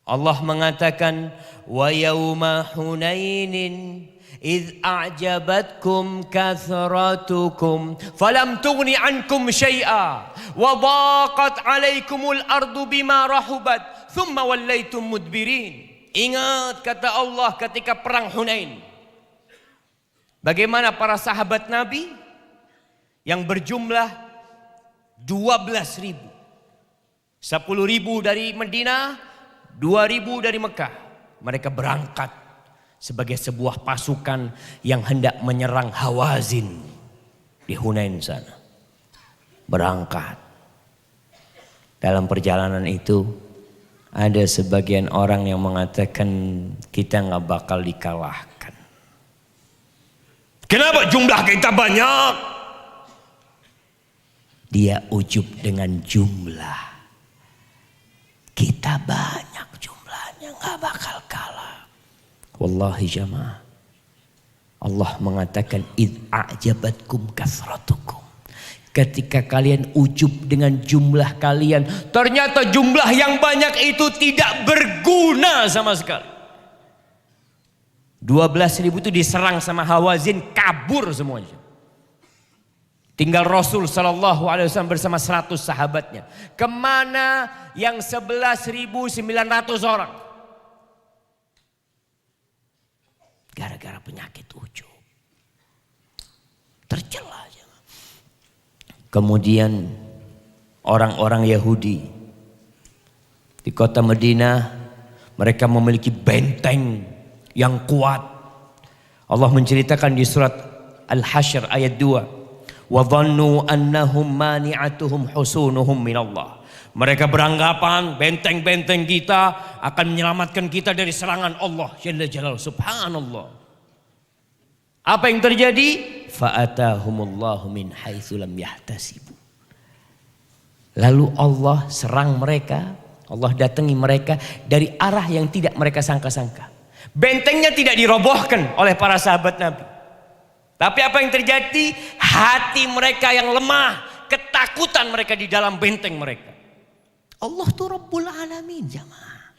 Allah mengatakan, wa yauma hunainin idh a'jabatkum kathratukum falam tughni ankum syai'a wa dhaqat 'alaikumul ardu bima rahubat thumma wallaitum mudbirin. Ingat, kata Allah, ketika perang Hunain, bagaimana para sahabat Nabi yang berjumlah 12.000, 10.000 dari Madinah, 2.000 dari Mekah. Mereka berangkat sebagai sebuah pasukan yang hendak menyerang Hawazin di Hunain sana. Berangkat. Dalam perjalanan itu ada sebagian orang yang mengatakan kita nggak bakal dikalahkan. Kenapa jumlah kita banyak? Dia ujub dengan jumlah. Kita banyak jumlahnya, nggak bakal kalah. Wallahi jamaah, Allah mengatakan id a'jabatkum kasratukum. Ketika kalian ujub dengan jumlah kalian, ternyata jumlah yang banyak itu tidak berguna sama sekali. 12.000 itu diserang sama Hawazin, kabur semuanya. Tinggal Rasul sallallahu alaihi wasallam bersama 100 sahabatnya. Kemana yang 11.900 orang? Gara-gara penyakit ujub. Tercela. Kemudian orang-orang Yahudi di kota Madinah, mereka memiliki benteng yang kuat. Allah menceritakan di surat Al-Hasyr ayat 2. Wa dhannu annahum mani'atuhum husunuhum minallah. Mereka beranggapan benteng-benteng kita akan menyelamatkan kita dari serangan Allah Jalla Jalaluhu. Subhanallah. Apa yang terjadi? Fa'atahumullahu min haitsu lam yahtasibu. Lalu Allah serang mereka, Allah datangi mereka dari arah yang tidak mereka sangka-sangka. Bentengnya tidak dirobohkan oleh para sahabat Nabi. Tapi apa yang terjadi? Hati mereka yang lemah, ketakutan mereka di dalam benteng mereka. Allah tuh Rabbul Alamin jamaah.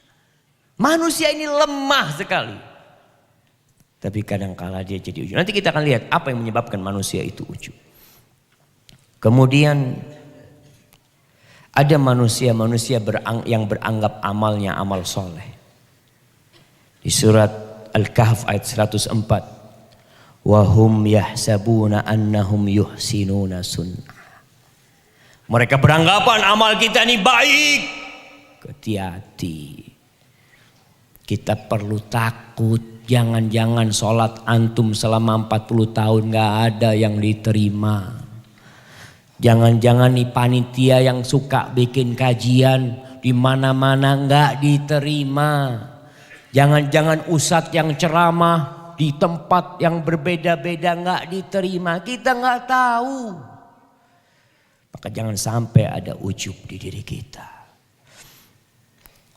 Manusia ini lemah sekali. Tapi kadang-kala dia jadi ujub. Nanti kita akan lihat apa yang menyebabkan manusia itu ujub. Kemudian ada manusia-manusia yang beranggap amalnya amal soleh. Di surat Al-Kahf ayat 104. Wahum yahsabuna annahum yuhsinuna sunnah. Mereka beranggapan amal kita ini baik. Hati-hati. Kita perlu takut. Jangan-jangan sholat antum selama 40 tahun gak ada yang diterima. Jangan-jangan nih panitia yang suka bikin kajian di mana-mana gak diterima. Jangan-jangan ustadz yang ceramah di tempat yang berbeda-beda gak diterima. Kita gak tahu. Maka jangan sampai ada ujub di diri kita.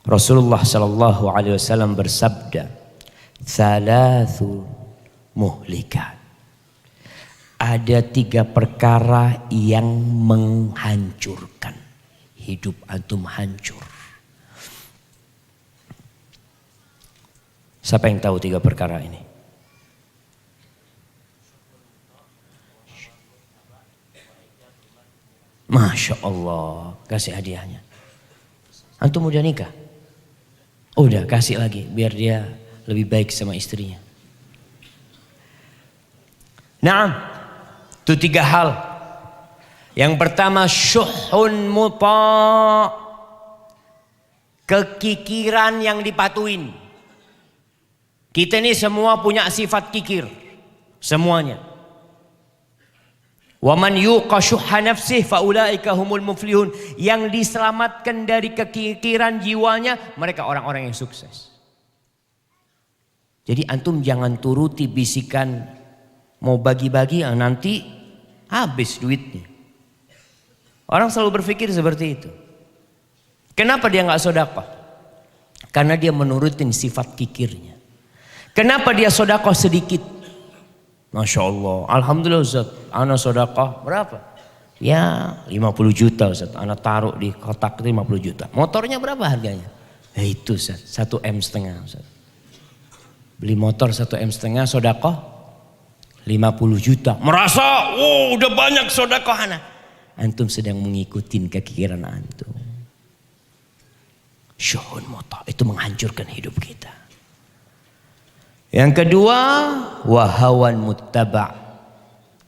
Rasulullah sallallahu alaihi wasallam bersabda, Thalathu muhlikat. Ada 3 perkara yang menghancurkan. Hidup antum hancur. Siapa yang tahu 3 perkara ini? Masya Allah. Kasih hadiahnya. Antum udah nikah? Udah, kasih lagi biar dia lebih baik sama istrinya. Naam, itu 3 hal. Yang pertama syuhun muta', kekikiran yang dipatuin. Kita ini semua punya sifat kikir, semuanya. Wa man yuqa syuhha nafsihi faulaika humul muflihun. Yang diselamatkan dari kekikiran jiwanya, mereka orang-orang yang sukses. Jadi antum jangan turuti bisikan mau bagi-bagi, nanti habis duitnya. Orang selalu berpikir seperti itu. Kenapa dia nggak sedekah? Karena dia menurutin sifat kikirnya. Kenapa dia sedekah sedikit? Masya Allah, alhamdulillah Ustaz, ana sedekah berapa? Ya 50 juta Ustaz, ana taruh di kotak itu 50 juta. Motornya berapa harganya? Ya itu Ustaz, 1,5 M Ustaz. Beli motor 1,5 M sedekah 50 juta. Merasa, oh udah banyak sedekah ana. Antum sedang mengikuti kekikiran antum. Syuhun muta, itu menghancurkan hidup kita. Yang kedua, wahawan muttaba',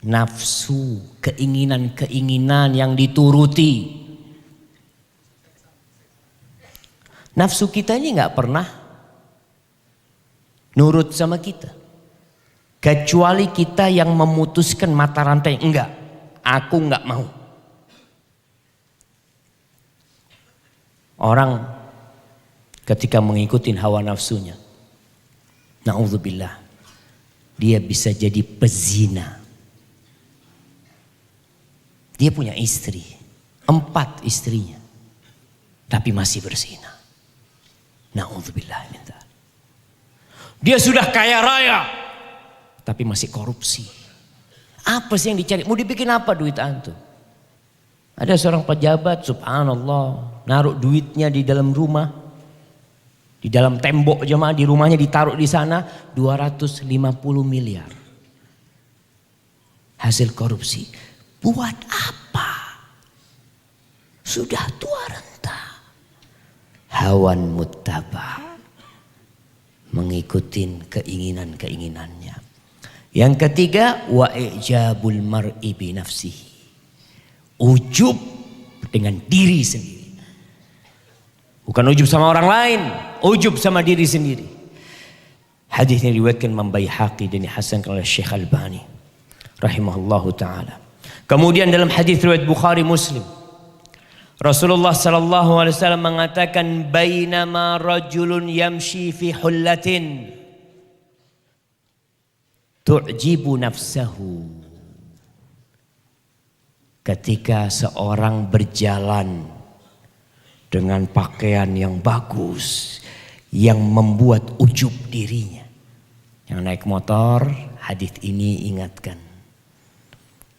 nafsu, keinginan-keinginan yang dituruti. Nafsu kita ini nggak pernah nurut sama kita, kecuali kita yang memutuskan mata rantai. Enggak, aku nggak mau. Orang ketika mengikuti hawa nafsunya, na'udzubillah, dia bisa jadi pezina. Dia punya istri, 4 istrinya, tapi masih berzina. Na'udzubillah min dzalik. Dia sudah kaya raya, tapi masih korupsi. Apa sih yang dicari? Mau dibikin apa duit antum? Ada seorang pejabat, subhanallah, naruh duitnya di dalam rumah. Di dalam tembok jemaah, di rumahnya ditaruh di sana 250 miliar. Hasil korupsi. Buat apa? Sudah tua renta. Hawan muttaba', mengikuti keinginan-keinginannya. Yang ketiga, wa ijabul mar'i bi nafsihi, ujub dengan diri sendiri. Bukan ujub sama orang lain, ujub sama diri sendiri. Hadis ini diriwayatkan Imam Baihaqi dan dihasankan oleh Syekh Albani rahimahullahu taala. Kemudian dalam hadis riwayat Bukhari Muslim, Rasulullah sallallahu alaihi wasallam mengatakan, bainama rajulun yamshi fi hullatin tu'jibu nafsahu. Ketika seorang berjalan dengan pakaian yang bagus, yang membuat ujub dirinya. Yang naik motor, hadis ini ingatkan.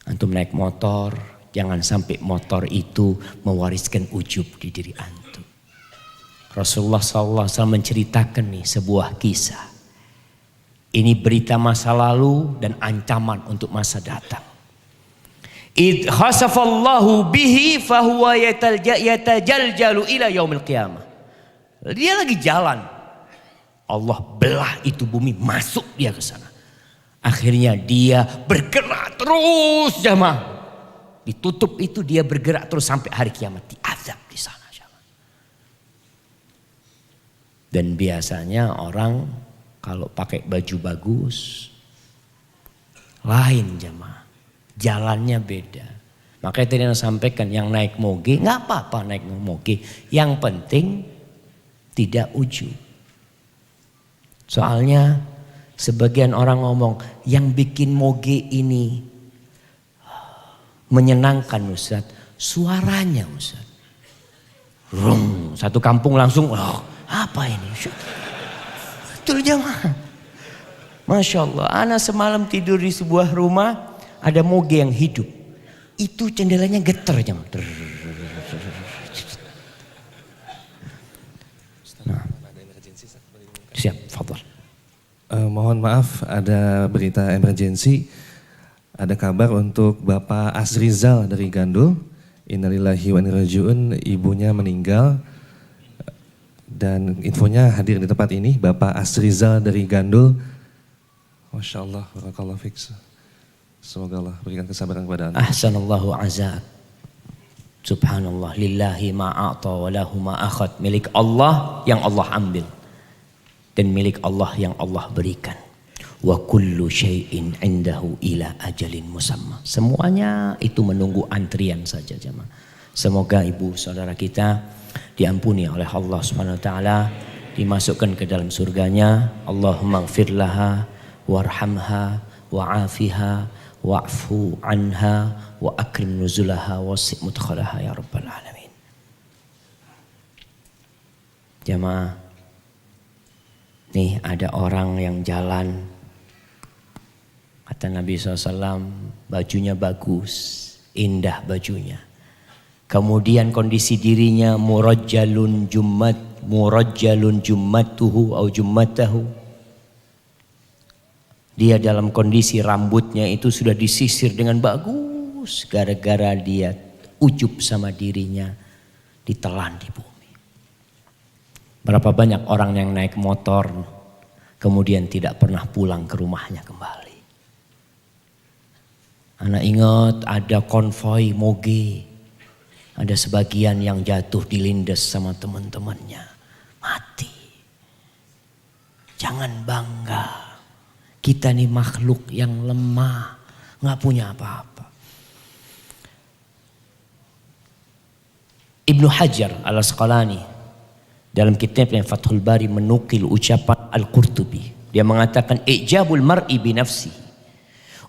Antum naik motor, jangan sampai motor itu mewariskan ujub di diri antum. Rasulullah SAW menceritakan nih sebuah kisah. Ini berita masa lalu dan ancaman untuk masa datang. Id khasafallahu bihi fahuwa yatajaljalu ila yaumil qiyamah. Dia lagi jalan, Allah belah itu bumi, masuk dia ke sana. Akhirnya dia bergerak terus jamaah. Ditutup itu dia bergerak terus sampai hari kiamat, diazab di sana jamaah. Dan biasanya orang kalau pakai baju bagus lain jamaah. Jalannya beda. Makanya tadi saya sampaikan, yang naik moge nggak apa-apa naik moge, yang penting tidak ujub. Soalnya sebagian orang ngomong yang bikin moge ini menyenangkan Ustaz, suaranya Ustaz. Rum, satu kampung langsung, oh, apa ini? Betul jamaah. Masya Allah, ana semalam tidur di sebuah rumah. Ada moge yang hidup, itu jendelanya getar jam. Nah, siap, fadhal. Mohon maaf, ada berita emergensi. Ada kabar untuk Bapak Asrizal dari Gandul. Innalillahi wa inna ilaihi raji'un, ibunya meninggal. Dan infonya hadir di tempat ini Bapak Asrizal dari Gandul. Masya Allah, barakallahu fiik. Semoga Allah berikan kesabaran kepada Anda. Ahsanallahu azak. Subhanallah, lillahi ma'ata wa lahu ma'akhad. Milik Allah yang Allah ambil dan milik Allah yang Allah berikan. Wa kullu syai'in indahu ila ajalin musamma. Semuanya itu menunggu antrian saja jemaah. Semoga ibu saudara kita diampuni oleh Allah Subhanahu wa taala, dimasukkan ke dalam surganya. Allahumma ighfir laha warhamha wa'afiha wa'fu anha wa akrim nuzulaha wasi' mudkhalaha ya rabbal alamin. Jemaah, nih ada orang yang jalan, kata Nabi SAW, bajunya bagus, indah bajunya. Kemudian kondisi dirinya murajjalun jummatuhu au jummatahu. Dia dalam kondisi rambutnya itu sudah disisir dengan bagus, gara-gara dia ujub sama dirinya, ditelan di bumi. Berapa banyak orang yang naik motor kemudian tidak pernah pulang ke rumahnya kembali. Anak ingat ada konvoi moge, ada sebagian yang jatuh dilindas sama teman-temannya, mati. Jangan bangga, kita nih makhluk yang lemah, nggak punya apa-apa. Ibnu Hajar al-Asqalani dalam kitabnya Fathul Bari menukil ucapan Al-Qurtubi. Dia mengatakan ijabul mar'i bi nafsihi.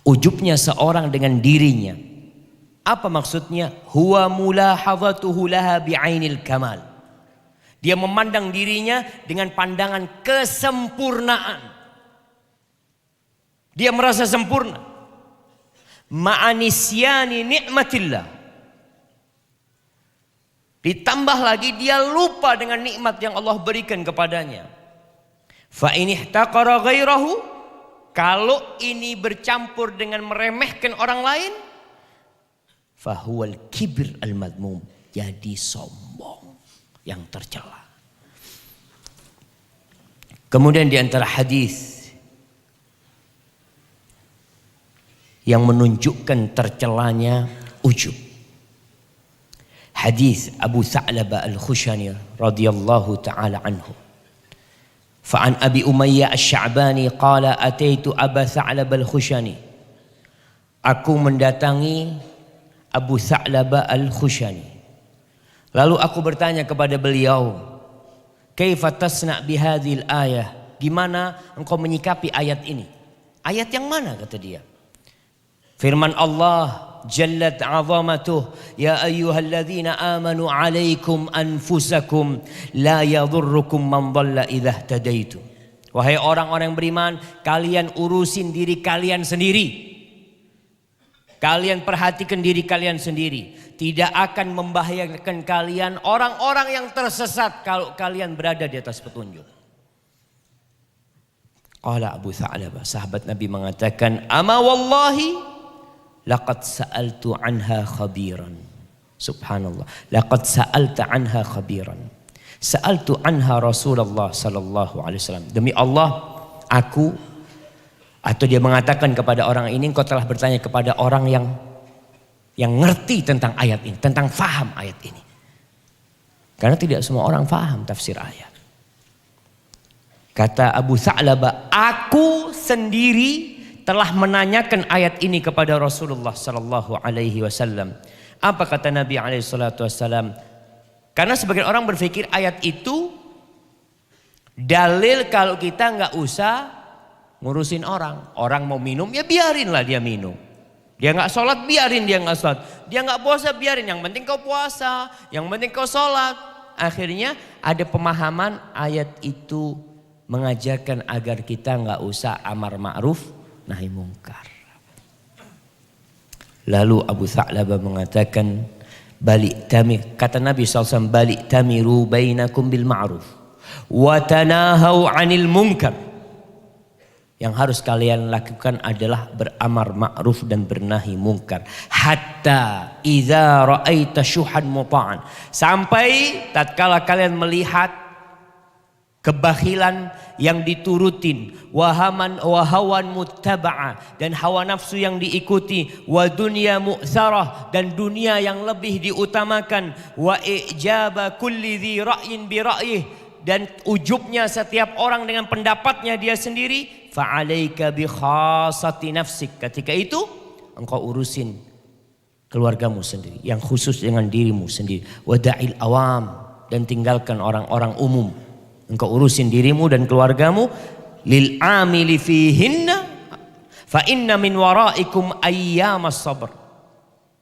Ujubnya seorang dengan dirinya. Apa maksudnya? Huwa mulahadhatuhu laha bi'ainil kamal. Dia memandang dirinya dengan pandangan kesempurnaan. Dia merasa sempurna. Ma'anisyani ni'matillah. Ditambah lagi dia lupa dengan nikmat yang Allah berikan kepadanya. Fa in ihtaqara ghairahu, kalau ini bercampur dengan meremehkan orang lain, fahuwal kibir al-madmum, jadi sombong yang tercela. Kemudian di antara hadis yang menunjukkan tercelanya ujub, hadis Abu Tha'labah al-Khushani radhiyallahu ta'ala anhu. Fa'an Abi Umayyah Asy-Sya'bani qala ataitu Aba Tha'labah al-Khushani. Aku mendatangi Abu Tha'labah al-Khushani. Lalu aku bertanya kepada beliau, kaifa tasna' bihadhil ayah? Gimana engkau menyikapi ayat ini? Ayat yang mana kata dia? Firman Allah Jallat azamatuh, ya ayyuhalladzina amanu alaikum anfusakum la yadhurrukum man dhalla idza ihtadaitum. Wahai orang-orang beriman, kalian urusin diri kalian sendiri. Kalian perhatikan diri kalian sendiri. Tidak akan membahayakan kalian orang-orang yang tersesat kalau kalian berada di atas petunjuk. Qala Abu Tha'labah, sahabat Nabi mengatakan, ama wallahi laqad sa'altu anha khabiran. Subhanallah. Laqad sa'alta anha khabiran. Sa'altu anha Rasulullah sallallahu alaihi wasallam. Demi Allah, aku, atau dia mengatakan kepada orang ini, engkau telah bertanya kepada orang yang ngerti tentang ayat ini, tentang faham ayat ini. Karena tidak semua orang faham tafsir ayat. Kata Abu Tha'labah, aku sendiri telah menanyakan ayat ini kepada Rasulullah sallallahu alaihi wasallam. Apa kata Nabi alaihi salatu wasallam? Karena sebagian orang berpikir ayat itu dalil kalau kita nggak usah ngurusin orang. Orang mau minum ya biarinlah dia minum. Dia nggak sholat biarin dia nggak sholat. Dia nggak puasa biarin. Yang penting kau puasa. Yang penting kau sholat. Akhirnya ada pemahaman ayat itu mengajarkan agar kita nggak usah amar ma'ruf nahi mungkar. Lalu Abu Tha'labah mengatakan, balik tamir, kata Nabi SAW, balik tamiru bainakum bil ma'ruf wa tanahau 'anil munkar. Yang harus kalian lakukan adalah beramar ma'ruf dan bernahi mungkar. Hatta idza ra'aita syuhan muta'an, sampai tatkala kalian melihat kebakhilan yang diturutin, wahaman wahawan muttaba'a, dan hawa nafsu yang diikuti, wa dunya mu'tsarah, dan dunia yang lebih diutamakan, wa ijaba kulli dzi ra'yin bi ra'yih, dan ujubnya setiap orang dengan pendapatnya dia sendiri. fa'alaika bi khassati nafsik. Ketika itu engkau urusin keluargamu sendiri, yang khusus dengan dirimu sendiri. Wada'il awam, dan tinggalkan orang-orang umum. Engkau urusin dirimu dan keluargamu. Lil amili fihinna fa inna min waraikum ayyamas sabr.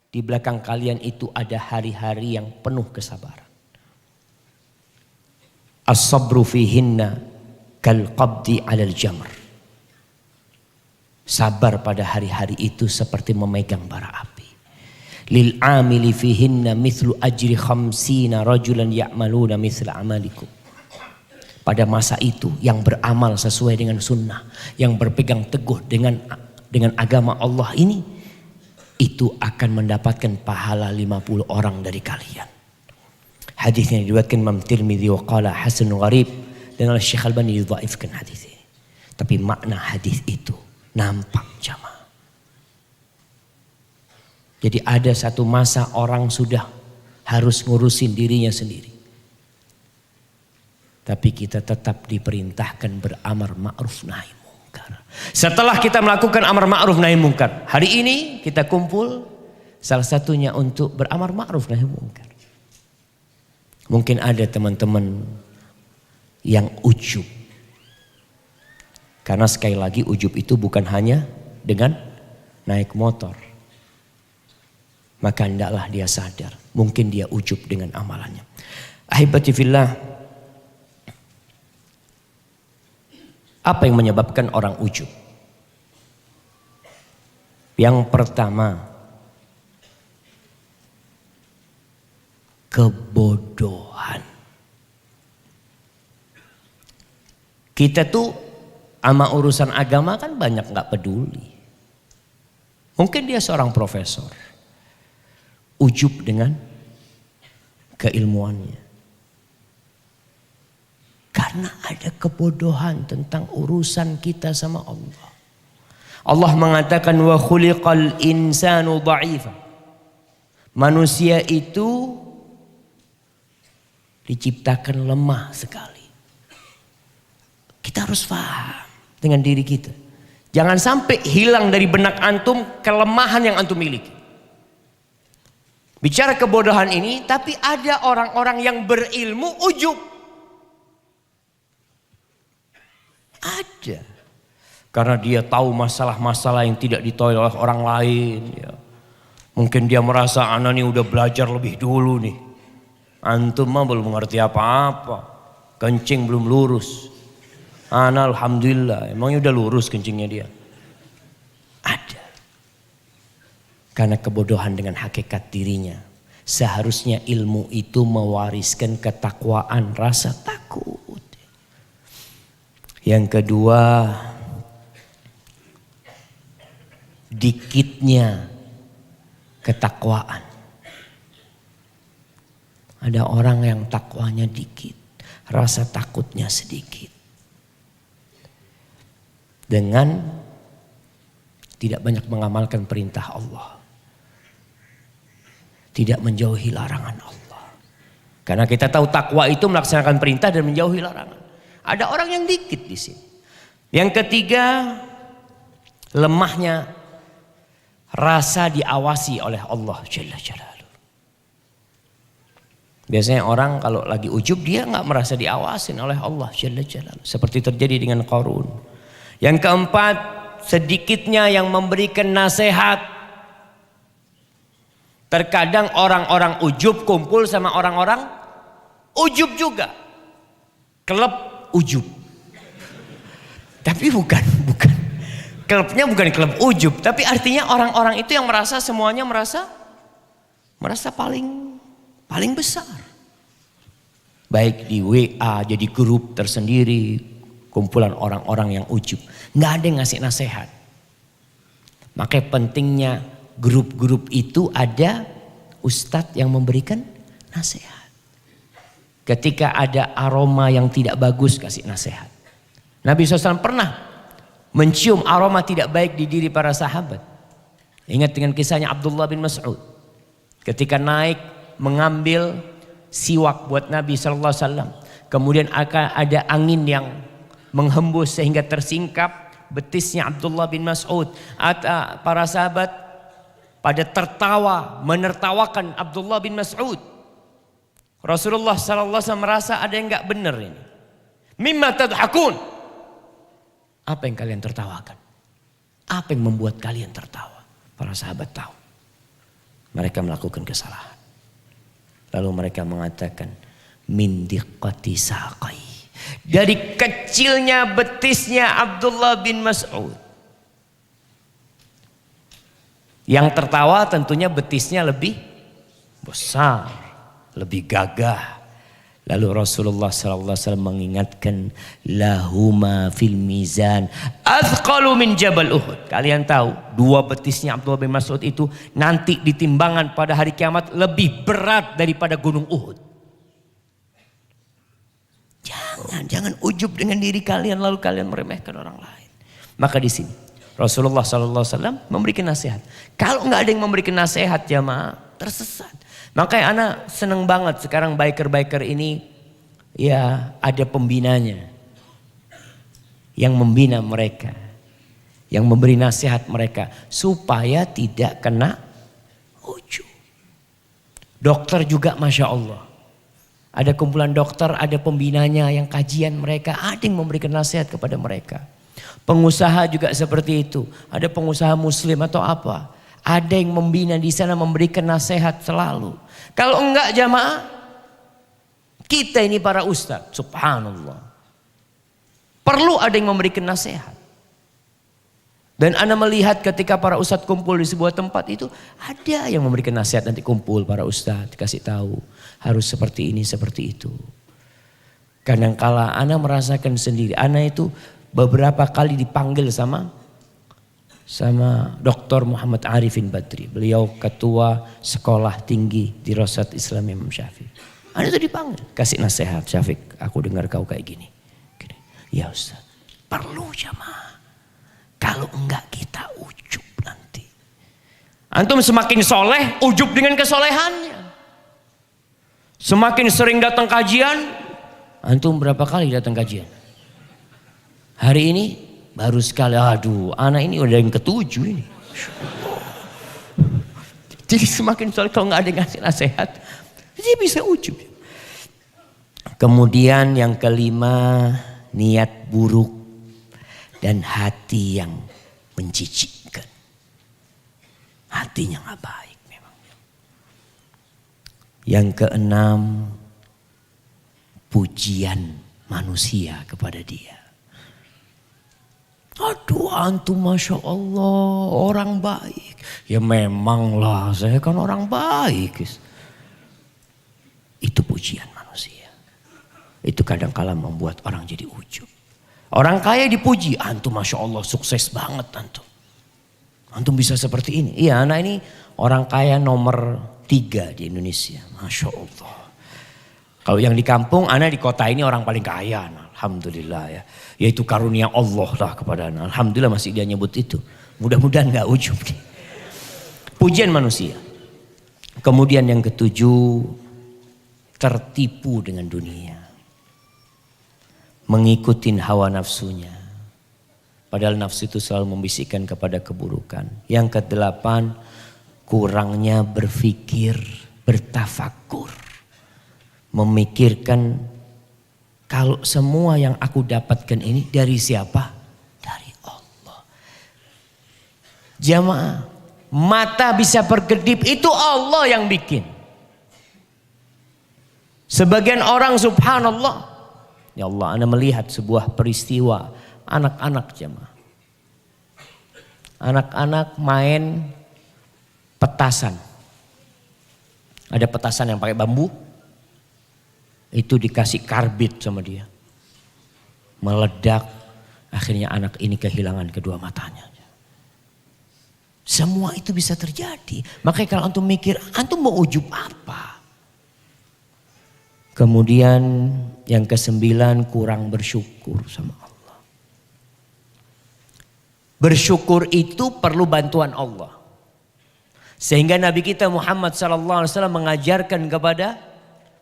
Di belakang kalian itu ada hari-hari yang penuh kesabaran. As-sabru fihinna kal qabdi 'alal jamr. Sabar pada hari-hari itu seperti memegang bara api. Lil amili fihinna mithlu ajri 50 rajulan ya'maluna mithla amalikum. Pada masa itu yang beramal sesuai dengan sunnah, yang berpegang teguh dengan agama Allah ini, itu akan mendapatkan pahala 50 orang dari kalian. Hadis yang diriwayatkan Imam Tirmidzi wa qala hasan gharib, dan oleh Syekh Albani didhaifkan hadis ini. Tapi makna hadis itu nampak jamaah. Jadi ada satu masa orang sudah harus ngurusin dirinya sendiri. Tapi kita tetap diperintahkan beramar ma'ruf nahi mungkar. Setelah kita melakukan amar ma'ruf nahi mungkar, hari ini kita kumpul salah satunya untuk beramar ma'ruf nahi mungkar. Mungkin ada teman-teman yang ujub. Karena sekali lagi ujub itu bukan hanya dengan naik motor. Maka hendaklah dia sadar, mungkin dia ujub dengan amalannya. Ahibati fillah, apa yang menyebabkan orang ujub? Yang pertama, kebodohan. Kita tuh sama urusan agama kan banyak gak peduli. Mungkin dia seorang profesor, ujub dengan keilmuannya. Karena ada kebodohan tentang urusan kita sama Allah. Allah mengatakan wa khuliqal insanu dha'ifa. Manusia itu diciptakan lemah sekali. Kita harus paham dengan diri kita. Jangan sampai hilang dari benak antum kelemahan yang antum miliki. Bicara kebodohan ini, tapi ada orang-orang yang berilmu ujub. Ada. Karena dia tahu masalah-masalah yang tidak ditahu oleh orang lain. Ya. Mungkin dia merasa anak ini udah belajar lebih dulu nih. Antum mah belum mengerti apa-apa. Kencing belum lurus. Ana alhamdulillah. Emangnya udah lurus kencingnya dia? Ada. Karena kebodohan dengan hakikat dirinya. Seharusnya ilmu itu mewariskan ketakwaan, rasa takut. Yang kedua, dikitnya ketakwaan. Ada orang yang takwanya dikit, rasa takutnya sedikit. Dengan tidak banyak mengamalkan perintah Allah. Tidak menjauhi larangan Allah. Karena kita tahu takwa itu melaksanakan perintah dan menjauhi larangan. Ada orang yang dikit di sini. Yang ketiga, lemahnya rasa diawasi oleh Allah Jalla Jalaluhu. Biasanya orang kalau lagi ujub dia nggak merasa diawasin oleh Allah Jalla Jalaluhu. Seperti terjadi dengan Qarun. Yang keempat, sedikitnya yang memberikan nasihat. Terkadang orang-orang ujub kumpul sama orang-orang ujub juga. Klub ujub. Tapi bukan. Klubnya bukan klub ujub, tapi artinya orang-orang itu yang merasa semuanya merasa paling besar. Baik di WA jadi grup tersendiri, kumpulan orang-orang yang ujub. Nggak ada yang ngasih nasihat. Makanya pentingnya grup-grup itu ada ustadz yang memberikan nasihat. Ketika ada aroma yang tidak bagus, kasih nasihat. Nabi SAW pernah mencium aroma tidak baik di diri para sahabat. Ingat dengan kisahnya Abdullah bin Mas'ud. Ketika naik mengambil siwak buat Nabi SAW. Kemudian akan ada angin yang menghembus sehingga tersingkap betisnya Abdullah bin Mas'ud. Para sahabat pada tertawa, menertawakan Abdullah bin Mas'ud. Rasulullah SAW merasa ada yang nggak benar ini. Mimma tadhakun. Apa yang kalian tertawakan? Apa yang membuat kalian tertawa? Para sahabat tahu. Mereka melakukan kesalahan. Lalu mereka mengatakan, min diqqati saqai. Dari kecilnya betisnya Abdullah bin Mas'ud. Yang tertawa tentunya betisnya lebih besar, lebih gagah. Lalu Rasulullah SAW mengingatkan, lahuma fil mizan athqalu min jabal Uhud. Kalian tahu, dua betisnya Abdullah bin Mas'ud itu nanti di timbangan pada hari kiamat lebih berat daripada gunung Uhud. Jangan ujub dengan diri kalian lalu kalian meremehkan orang lain. Maka di sini Rasulullah SAW memberikan nasihat. Kalau nggak ada yang memberikan nasihat, jamaah tersesat. Makanya anak seneng banget sekarang biker-biker ini ya ada pembinanya. Yang membina mereka. Yang memberi nasihat mereka supaya tidak kena ujub. Dokter juga Masya Allah. Ada kumpulan dokter, ada pembinanya yang kajian mereka. Ada yang memberikan nasihat kepada mereka. Pengusaha juga seperti itu. Ada pengusaha muslim atau apa. Ada yang membina di sana memberikan nasihat selalu. Kalau enggak jamaah, kita ini para ustadz, subhanallah. Perlu ada yang memberikan nasihat. Dan ana melihat ketika para ustadz kumpul di sebuah tempat itu, ada yang memberikan nasihat nanti kumpul para ustadz, dikasih tahu harus seperti ini, seperti itu. Kadangkala ana merasakan sendiri, ana itu beberapa kali dipanggil sama Dr. Muhammad Arifin Badri. Beliau ketua sekolah tinggi di Rosat Islam Imam Syafi'i. Ana itu dipanggil, kasih nasihat, Syafiq, aku dengar kau kayak gini. Ya Ustaz, perlu jamaah. Kalau enggak kita ujub nanti. Antum semakin soleh, ujub dengan kesolehannya. Semakin sering datang kajian, antum berapa kali datang kajian? Hari ini baru sekali. Aduh, anak ini udah yang ke-7 ini. Jadi semakin soleh, kalau nggak ada yang ngasih nasihat, dia bisa ujub. Kemudian yang kelima, niat buruk dan hati yang menjijikkan. Hatinya nggak baik memang. Yang keenam, pujian manusia kepada dia. Aduh antum Masya Allah orang baik. Ya memanglah saya kan orang baik. Itu pujian manusia. Itu kadang-kala membuat orang jadi ujub. Orang kaya dipuji, antum Masya Allah sukses banget antum. Antum bisa seperti ini. Iya anak ini orang kaya nomor 3 di Indonesia. Masya Allah. Kalau yang di kampung, anak di kota ini orang paling kaya. Alhamdulillah ya. Yaitu karunia Allah lah kepada anak. Alhamdulillah masih dia nyebut itu. Mudah-mudahan gak ujub nih. Pujian manusia. Kemudian yang ketujuh, tertipu dengan dunia. Mengikutin hawa nafsunya. Padahal nafsu itu selalu membisikkan kepada keburukan. Yang kedelapan, kurangnya berpikir, bertafakur. Memikirkan kalau semua yang aku dapatkan ini dari siapa? Dari Allah. Jamaah, mata bisa berkedip itu Allah yang bikin. Sebagian orang subhanallah. Ya Allah, ana melihat sebuah peristiwa anak-anak jamaah. Anak-anak main petasan. Ada petasan yang pakai bambu. Itu dikasih karbit sama dia. Meledak. Akhirnya anak ini kehilangan kedua matanya. Semua itu bisa terjadi. Makanya kalau antum mikir, antum mau ujub apa? Kemudian yang ke-9, kurang bersyukur sama Allah. Bersyukur itu perlu bantuan Allah. Sehingga Nabi kita Muhammad SAW mengajarkan kepada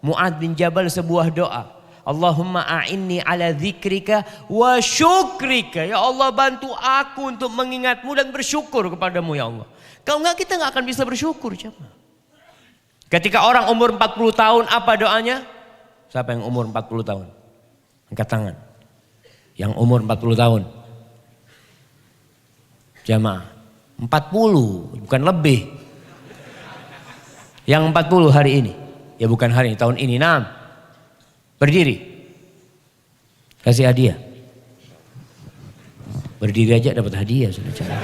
Mu'adz bin Jabal sebuah doa. Allahumma a'inni ala dzikrika wa syukrika. Ya Allah, bantu aku untuk mengingatmu dan bersyukur kepadamu ya Allah. Kalau enggak kita enggak akan bisa bersyukur jemaah. Ketika orang umur 40 tahun apa doanya? Siapa yang umur 40 tahun? Angkat tangan. Yang umur 40 tahun. Jamaah. 40, bukan lebih. Yang 40 hari ini. Ya bukan hari ini, tahun ini. Nah, berdiri. Kasih hadiah. Berdiri aja dapat hadiah sudah cara.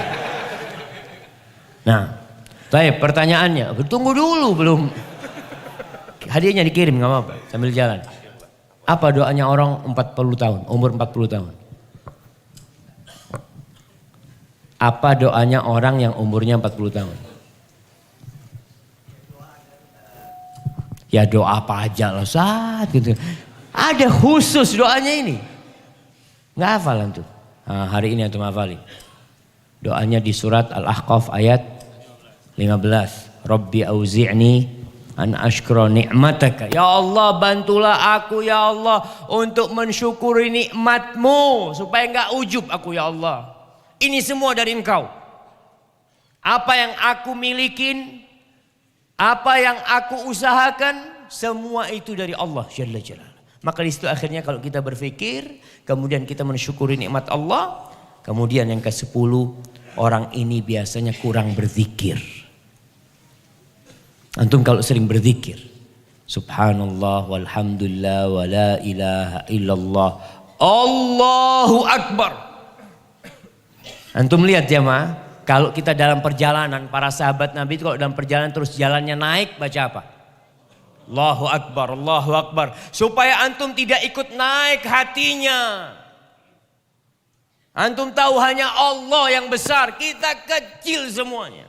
Nah, baik pertanyaannya. Tunggu dulu belum. Hadiahnya dikirim nggak apa-apa sambil jalan. Apa doanya orang 40 tahun, umur 40 tahun? Apa doanya orang yang umurnya 40 tahun? Ya doa apa aja lah saat gitu. Ada khusus doanya ini. Nggak hafal antum. Nah, hari ini antum hafalin. Doanya di surat Al-Ahqaf ayat 15. Rabbi auzi'ni an ashkura ni'mataka. Ya Allah, bantulah aku ya Allah untuk mensyukuri nikmatmu supaya enggak ujub aku ya Allah. Ini semua dari Engkau. Apa yang aku milikin, apa yang aku usahakan, semua itu dari Allah Jalla Jalaluhu. Maka di situ akhirnya kalau kita berpikir, kemudian kita mensyukuri nikmat Allah, kemudian yang ke-10, orang ini biasanya kurang berzikir. Antum kalau sering berzikir, subhanallah walhamdulillah wa la ilaha illallah, Allahu Akbar. Antum lihat jemaah, kalau kita dalam perjalanan, para sahabat Nabi itu kalau dalam perjalanan terus jalannya naik, baca apa? Allahu Akbar, Allahu Akbar. Supaya antum tidak ikut naik hatinya. Antum tahu hanya Allah yang besar, kita kecil semuanya.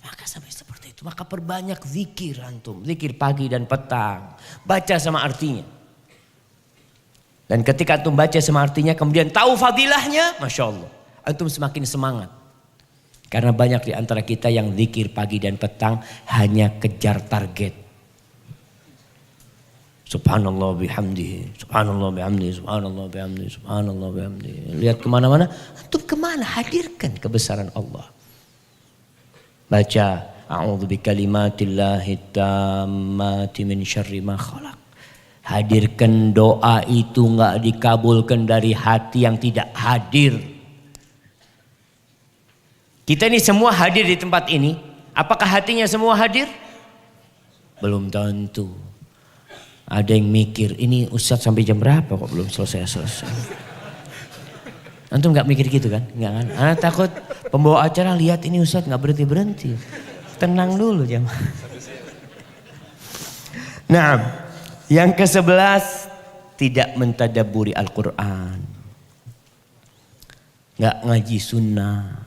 Maka sampai seperti itu, maka perbanyak zikir antum. Zikir pagi dan petang. Baca sama artinya. Dan ketika antum baca sama artinya, kemudian tahu fadilahnya, Masya Allah. Antum semakin semangat. Karena banyak di antara kita yang zikir pagi dan petang hanya kejar target. Subhanallah bihamdihi, subhanallah bihamdihi, subhanallah bihamdihi, subhanallah bihamdihi. Lihat kemana-mana, antum kemana? Hadirkan kebesaran Allah. Baca a'udzu bikalimatillahi tammati min syarri ma khalaq. Hadirkan doa itu enggak dikabulkan dari hati yang tidak hadir. Kita ini semua hadir di tempat ini. Apakah hatinya semua hadir? Belum tentu. Ada yang mikir, ini Ustadz sampai jam berapa kok belum selesai. Antum nggak mikir gitu kan? Nggak kan? Anak takut pembawa acara lihat ini Ustadz nggak berhenti. Tenang dulu jemaah. Nah, yang ke-11 tidak mentadabburi Al-Quran, nggak ngaji sunnah.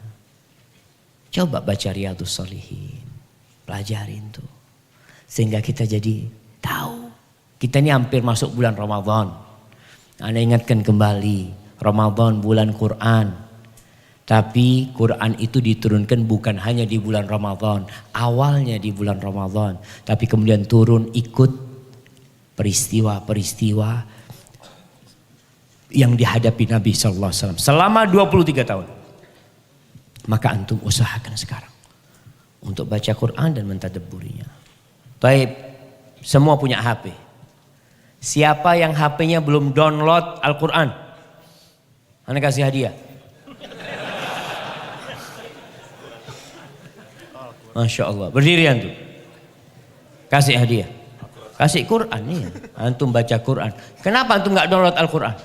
Coba baca Riyadhus Shalihin, pelajarin tuh, sehingga kita jadi tahu. Kita ini hampir masuk bulan Ramadan. Anda ingatkan kembali, Ramadan bulan Quran. Tapi Quran itu diturunkan bukan hanya di bulan Ramadan. Awalnya di bulan Ramadan. Tapi kemudian turun ikut peristiwa-peristiwa yang dihadapi Nabi SAW. Selama 23 tahun. Maka antum usahakan sekarang. Untuk baca Quran dan mentadabburinya. Baik, semua punya HP. Siapa yang HP-nya belum download Al-Quran? Anda kasih hadiah. Masya Allah. Berdiri antum. Kasih hadiah. Kasih Quran nih. Antum baca Quran. Kenapa antum gak download Al-Quran?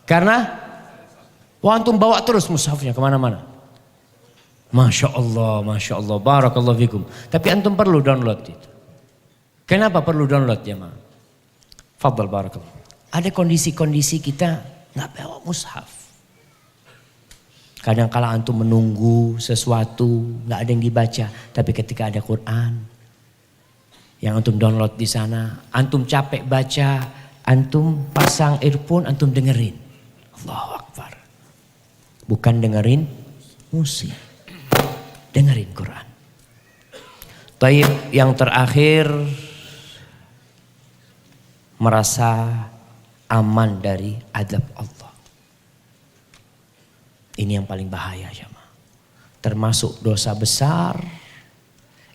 Karena antum bawa terus mushafnya kemana-mana. Masya Allah, barakallahu fikum. Tapi antum perlu download itu. Kenapa perlu download ya ma? Fadal barakallahu. Ada kondisi-kondisi kita nggak bawa mushaf. Kadang kala antum menunggu sesuatu nggak ada yang dibaca, tapi ketika ada Quran yang antum download di sana, antum capek baca, antum pasang earphone, antum dengerin. Allahu Akbar. Bukan dengerin musik, dengerin Quran. Taib, yang terakhir merasa aman dari azab Allah. Ini yang paling bahaya jemaah. Termasuk dosa besar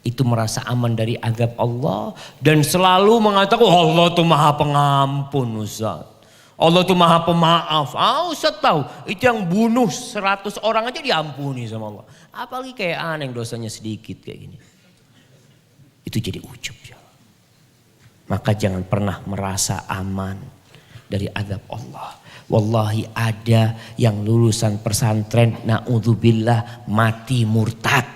itu merasa aman dari azab Allah dan selalu mengatakan Allah tuh maha pengampun Ustaz. Allah tuh maha pemaaf. Ustaz tahu itu yang bunuh 100 orang aja diampuni sama Allah. Apalagi kayak aneh yang dosanya sedikit kayak gini. Itu jadi ujub ya. Maka jangan pernah merasa aman dari azab Allah. Wallahi ada yang lulusan pesantren naudzubillah mati murtad.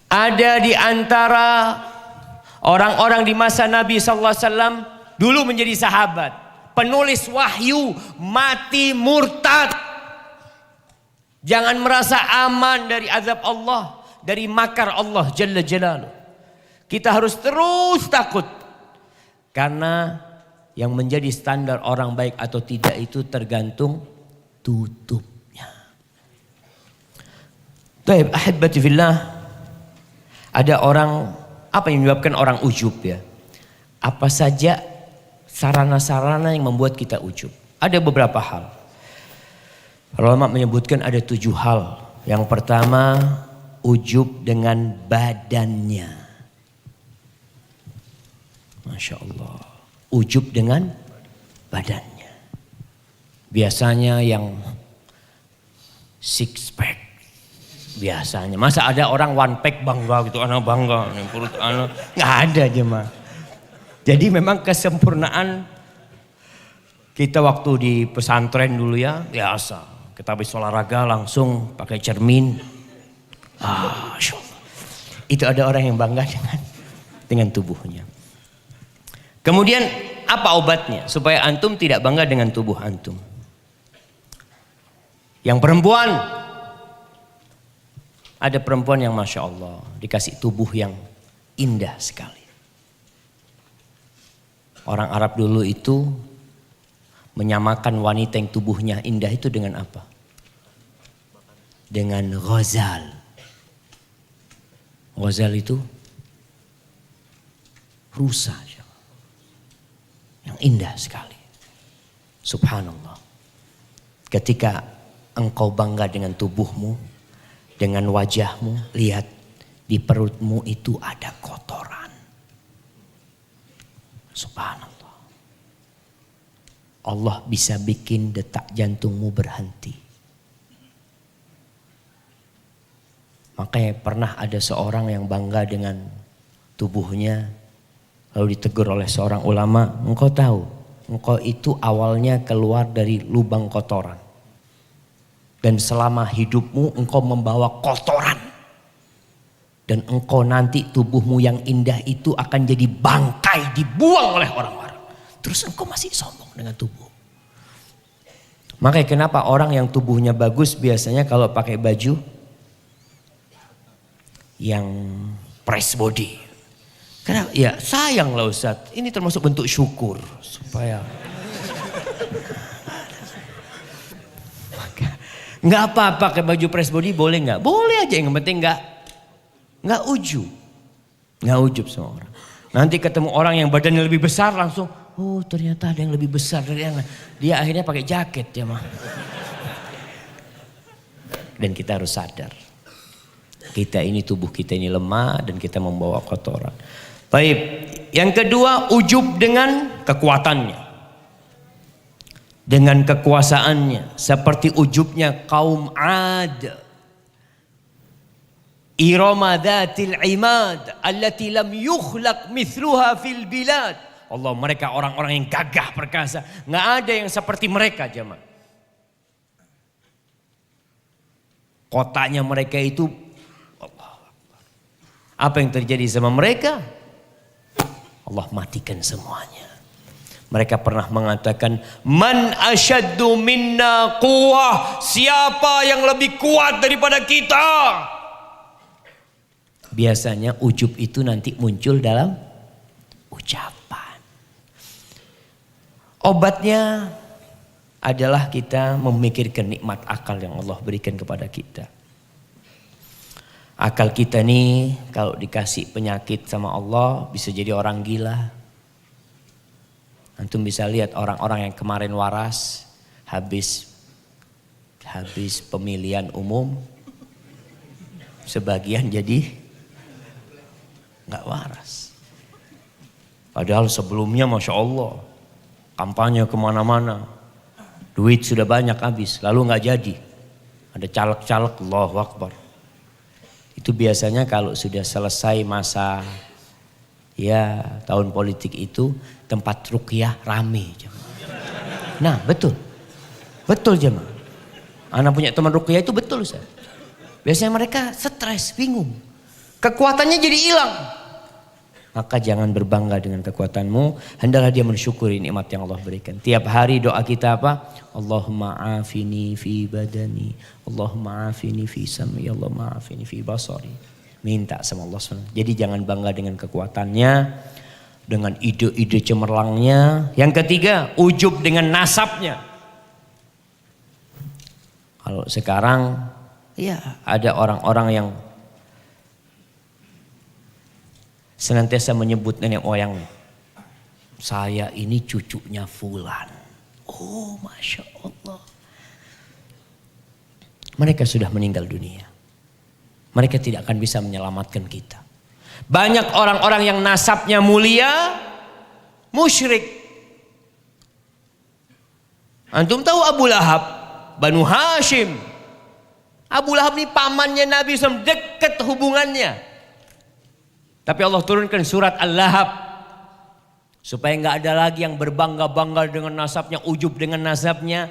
Ada di antara orang-orang di masa Nabi SAW dulu menjadi sahabat. Penulis wahyu mati murtad. Jangan merasa aman dari azab Allah. Dari makar Allah Jalla Jalaluh. Kita harus terus takut. Karena yang menjadi standar orang baik atau tidak itu tergantung tutupnya. Baik, ahibati fillah. Ada orang, apa yang menyebabkan orang ujub ya? Apa saja sarana-sarana yang membuat kita ujub? Ada beberapa hal. Ulama menyebutkan ada 7 hal. Yang pertama, ujub dengan badannya. Masya Allah. Ujub dengan badannya. Biasanya yang six pack. Biasanya. Masa ada orang one pack bangga gitu. Anak bangga. Perut anak. Nggak ada jemaah. Jadi memang kesempurnaan kita waktu di pesantren dulu ya. Biasa. Kita habis olahraga langsung pakai cermin. Masya Allah. Itu ada orang yang bangga dengan tubuhnya. Kemudian apa obatnya supaya antum tidak bangga dengan tubuh antum? Yang perempuan, ada perempuan yang Masya Allah dikasih tubuh yang indah sekali. Orang Arab dulu itu menyamakan wanita yang tubuhnya indah itu dengan apa? Dengan ghazal. Ghazal itu rusa. Yang indah sekali. Subhanallah. Ketika engkau bangga dengan tubuhmu, dengan wajahmu, lihat di perutmu itu ada kotoran. Subhanallah. Allah bisa bikin detak jantungmu berhenti. Makanya pernah ada seorang yang bangga dengan tubuhnya. Lalu ditegur oleh seorang ulama, engkau tahu, engkau itu awalnya keluar dari lubang kotoran. Dan selama hidupmu engkau membawa kotoran. Dan engkau nanti tubuhmu yang indah itu akan jadi bangkai, dibuang oleh orang-orang. Terus engkau masih sombong dengan tubuh. Makanya kenapa orang yang tubuhnya bagus biasanya kalau pakai baju yang press body. Karena ya sayanglah Ustaz, ini termasuk bentuk syukur supaya nggak apa-apa pakai baju press body boleh nggak? Boleh aja, yang penting nggak ujub sama orang. Nanti ketemu orang yang badannya lebih besar langsung, oh ternyata ada yang lebih besar dari yang dia akhirnya pakai jaket ya mah. Dan kita harus sadar, kita ini tubuh kita ini lemah dan kita membawa kotoran. Baik, yang kedua ujub dengan kekuatannya. Dengan kekuasaannya. Seperti ujubnya kaum Ad. Irama dhatil imad. Allati lam yukhlaq mithluha fil bilad. Allah, mereka orang-orang yang gagah perkasa. Nggak ada yang seperti mereka jemaah. Kotanya mereka itu. Apa yang terjadi sama mereka? Allah matikan semuanya. Mereka pernah mengatakan, man asyaddu minna quwwah, siapa yang lebih kuat daripada kita? Biasanya ujub itu nanti muncul dalam ucapan. Obatnya adalah kita memikirkan nikmat akal yang Allah berikan kepada kita. Akal kita nih kalau dikasih penyakit sama Allah bisa jadi orang gila. Antum bisa lihat orang-orang yang kemarin waras habis pemilihan umum sebagian jadi nggak waras. Padahal sebelumnya Masya Allah kampanye kemana-mana, duit sudah banyak habis, lalu nggak jadi. Ada caleg-caleg, Allahu Akbar. Itu biasanya kalau sudah selesai masa ya tahun politik itu tempat ruqyah rame. Nah betul jemaah. Anak punya teman ruqyah itu betul Ustaz. Biasanya mereka stres, bingung. Kekuatannya jadi hilang. Maka jangan berbangga dengan kekuatanmu. Hendaklah dia mensyukuri nikmat yang Allah berikan. Tiap hari doa kita apa? Allahumma afini fi badani. Allahumma afini fi sam'i. Allahumma afini fi basari. Minta sama Allah SWT. Jadi jangan bangga dengan kekuatannya. Dengan ide-ide cemerlangnya. Yang ketiga, ujub dengan nasabnya. Kalau sekarang ya ada orang-orang yang senantiasa menyebut nenek moyangnya. Saya ini cucunya fulan. Oh Masya Allah. Mereka sudah meninggal dunia. Mereka tidak akan bisa menyelamatkan kita. Banyak orang-orang yang nasabnya mulia, musyrik. Antum tahu Abu Lahab, Banu Hashim. Abu Lahab ini pamannya Nabi SAW, dekat hubungannya. Tapi Allah turunkan surat Al-Lahab supaya nggak ada lagi yang berbangga-bangga dengan nasabnya, ujub dengan nasabnya.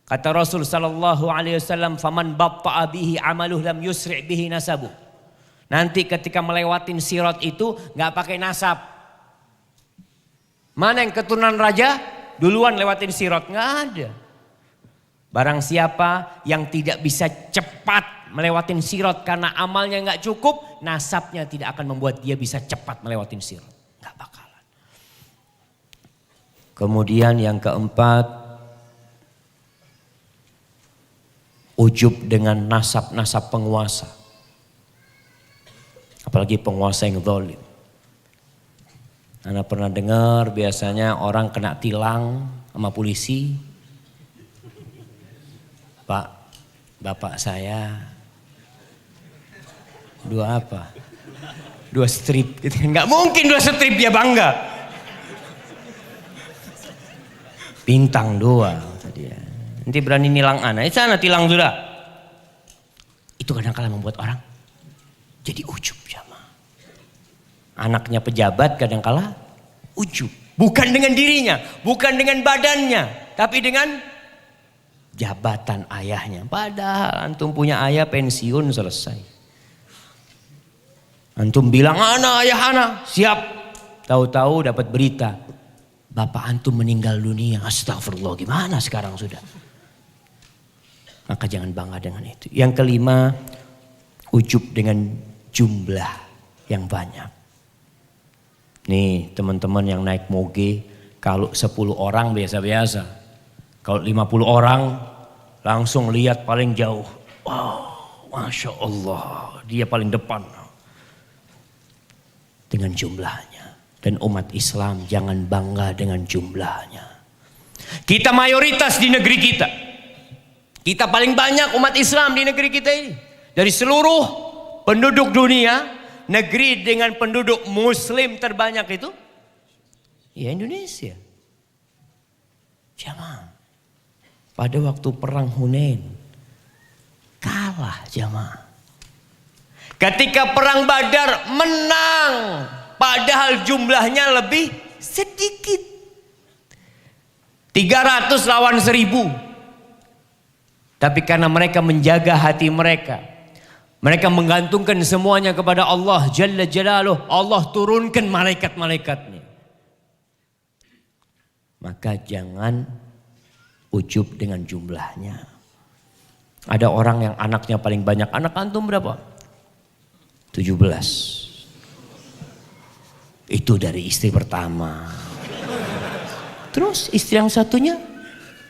Kata Rasul sallallahu alaihi wasallam, "Faman batta'a bihi 'amaluhu lam yusri' bihi nasabu." Nanti ketika melewatin sirat itu nggak pakai nasab. Mana yang keturunan raja duluan lewatin sirat? Nggak ada. Barang siapa yang tidak bisa cepat melewatin sirat karena amalnya nggak cukup, nasabnya tidak akan membuat dia bisa cepat melewatin sirat. Nggak bakalan. Kemudian yang keempat, ujub dengan nasab-nasab penguasa. Apalagi penguasa yang zalim. Anda pernah dengar biasanya orang kena tilang sama polisi. Pak, bapak saya 2 apa? 2 strip gitu. Enggak mungkin 2 strip dia bangga. Bintang 2 tadi ya. Nanti berani nilang anak. Sana tilang sudah. Itu kadang-kadang membuat orang jadi ujub sama. Anaknya pejabat kadang-kadang ujub. Bukan dengan dirinya, bukan dengan badannya, tapi dengan jabatan ayahnya. Padahal antum punya ayah pensiun selesai. Antum bilang anak ayah anak siap. Tahu-tahu dapat berita bapak antum meninggal dunia. Astagfirullah, gimana sekarang sudah? Maka jangan bangga dengan itu. Yang kelima, ujub dengan jumlah yang banyak. Nih teman-teman yang naik moge, kalau 10 orang biasa-biasa. Kalau 50 orang langsung lihat paling jauh. Wow, Masya Allah, dia paling depan. Dengan jumlahnya. Dan umat Islam jangan bangga dengan jumlahnya. Kita mayoritas di negeri kita. Kita paling banyak umat Islam di negeri kita ini. Dari seluruh penduduk dunia, negeri dengan penduduk muslim terbanyak itu ya Indonesia. Jamaah. Pada waktu perang Hunain kalah jamaah. Ketika perang Badar menang, padahal jumlahnya lebih sedikit. 300 lawan 1000. Tapi karena mereka menjaga hati mereka, mereka menggantungkan semuanya kepada Allah Jalla Jalaluh, Allah turunkan malaikat-malaikatnya. Maka jangan ujub dengan jumlahnya. Ada orang yang anaknya paling banyak. Anak antum berapa? 17. Itu dari istri pertama. Terus istri yang satunya?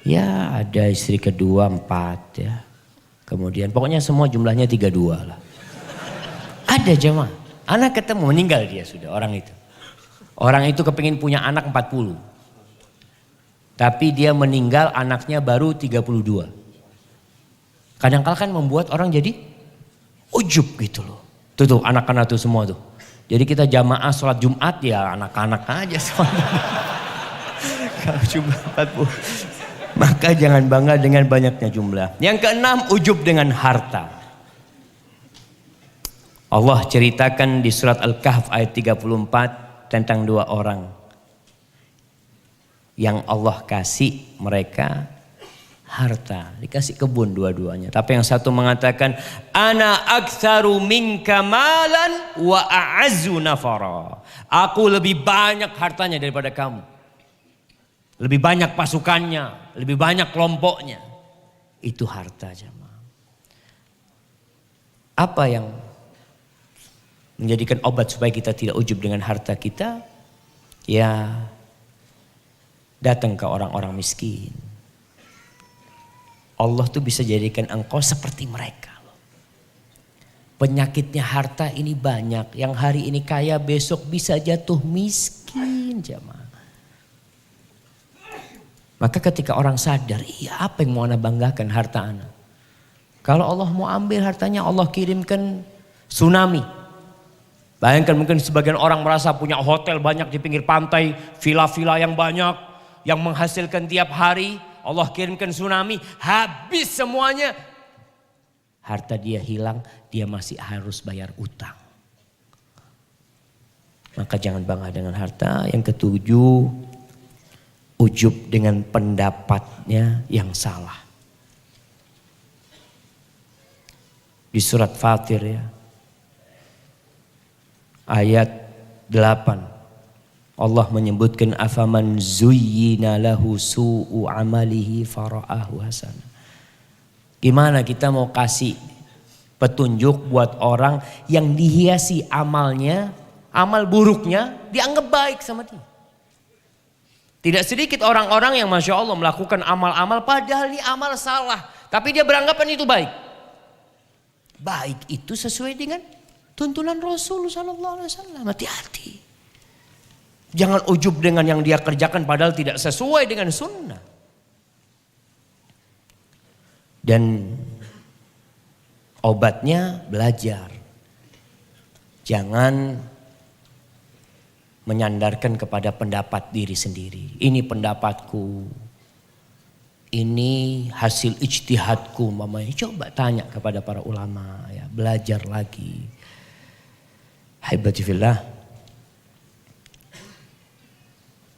Ya ada istri kedua 4 ya. Kemudian pokoknya semua jumlahnya 32 lah. Ada jemaah. Anak ketemu, meninggal dia sudah orang itu. Orang itu kepingin punya anak 40. Tapi dia meninggal anaknya baru 32. Kadang-kala kan membuat orang jadi ujub gitu loh. Tuh anak-anak tuh semua tuh. Jadi kita jamaah sholat Jumat ya anak-anak aja sholat. Kalau cuma 40. Maka jangan bangga dengan banyaknya jumlah. Yang keenam, ujub dengan harta. Allah ceritakan di surat Al-Kahf ayat 34 tentang dua orang yang Allah kasih mereka harta, dikasih kebun dua-duanya. Tapi yang satu mengatakan, ana aktsaru minka malan wa a'azzu nafara. Aku lebih banyak hartanya daripada kamu. Lebih banyak pasukannya, lebih banyak kelompoknya. Itu harta jemaah. Apa yang menjadikan obat supaya kita tidak ujub dengan harta kita? Ya, datang ke orang-orang miskin. Allah tuh bisa jadikan engkau seperti mereka. Penyakitnya harta ini banyak. Yang hari ini kaya besok bisa jatuh miskin jemaah. Maka ketika orang sadar, iya apa yang mau ana banggakan harta ana. Kalau Allah mau ambil hartanya, Allah kirimkan tsunami. Bayangkan mungkin sebagian orang merasa punya hotel banyak di pinggir pantai, villa-villa yang banyak, yang menghasilkan tiap hari. Allah kirimkan tsunami, habis semuanya. Harta dia hilang, dia masih harus bayar utang. Maka jangan bangga dengan harta. Yang ketujuh, ujub dengan pendapatnya yang salah. Di surat Fatir ya. Ayat 8. Allah menyebutkan afaman zuyyina lahu su'u amalihi fara'ahu hasanah. Gimana kita mau kasih petunjuk buat orang yang dihiasi amalnya, amal buruknya dianggap baik sama dia. Tidak sedikit orang-orang yang Masya Allah melakukan amal-amal padahal ini amal salah. Tapi dia beranggapan itu baik. Baik itu sesuai dengan tuntunan Rasul sallallahu alaihi wasallam. Hati-hati. Jangan ujub dengan yang dia kerjakan padahal tidak sesuai dengan sunnah. Dan obatnya belajar. Jangan menyandarkan kepada pendapat diri sendiri. Ini pendapatku. Ini hasil ijtihadku mamanya. Coba tanya kepada para ulama ya, belajar lagi. Haibati fillah.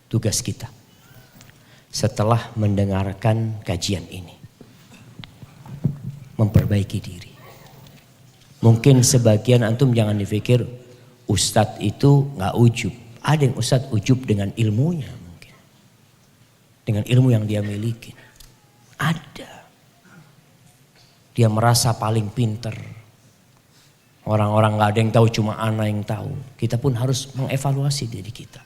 Tugas kita setelah mendengarkan kajian ini memperbaiki diri. Mungkin sebagian antum jangan dipikir ustadz itu nggak ujub. Ada yang ustadz ujub dengan ilmunya mungkin, dengan ilmu yang dia miliki. Ada. Dia merasa paling pinter. Orang-orang nggak ada yang tahu, cuma ana yang tahu. Kita pun harus mengevaluasi diri kita.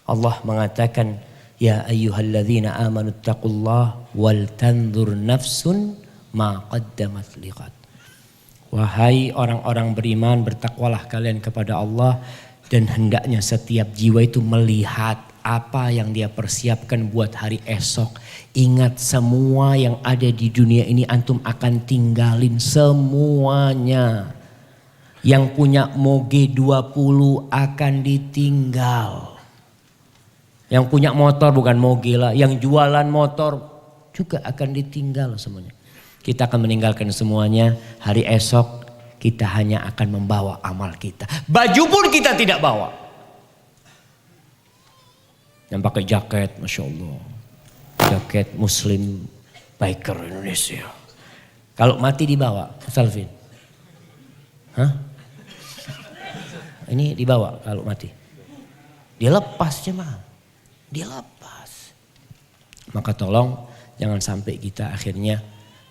Allah mengatakan, ya ayyuhalladzina amanu taqullah wal tanzur nafsun ma qaddamat liqad. Wahai orang-orang beriman, bertakwalah kalian kepada Allah dan hendaknya setiap jiwa itu melihat apa yang dia persiapkan buat hari esok. Ingat semua yang ada di dunia ini antum akan tinggalin semuanya. Yang punya Moge 20 akan ditinggal. Yang punya motor bukan Moge lah, yang jualan motor juga akan ditinggal semuanya. Kita akan meninggalkan semuanya. Hari esok kita hanya akan membawa amal kita. Baju pun kita tidak bawa. Yang pakai jaket, Masya Allah. Jaket Muslim Biker Indonesia. Kalau mati dibawa, Salvin. Hah? Ini dibawa kalau mati. Dia lepas jemaah. Dia lepas. Maka tolong jangan sampai kita akhirnya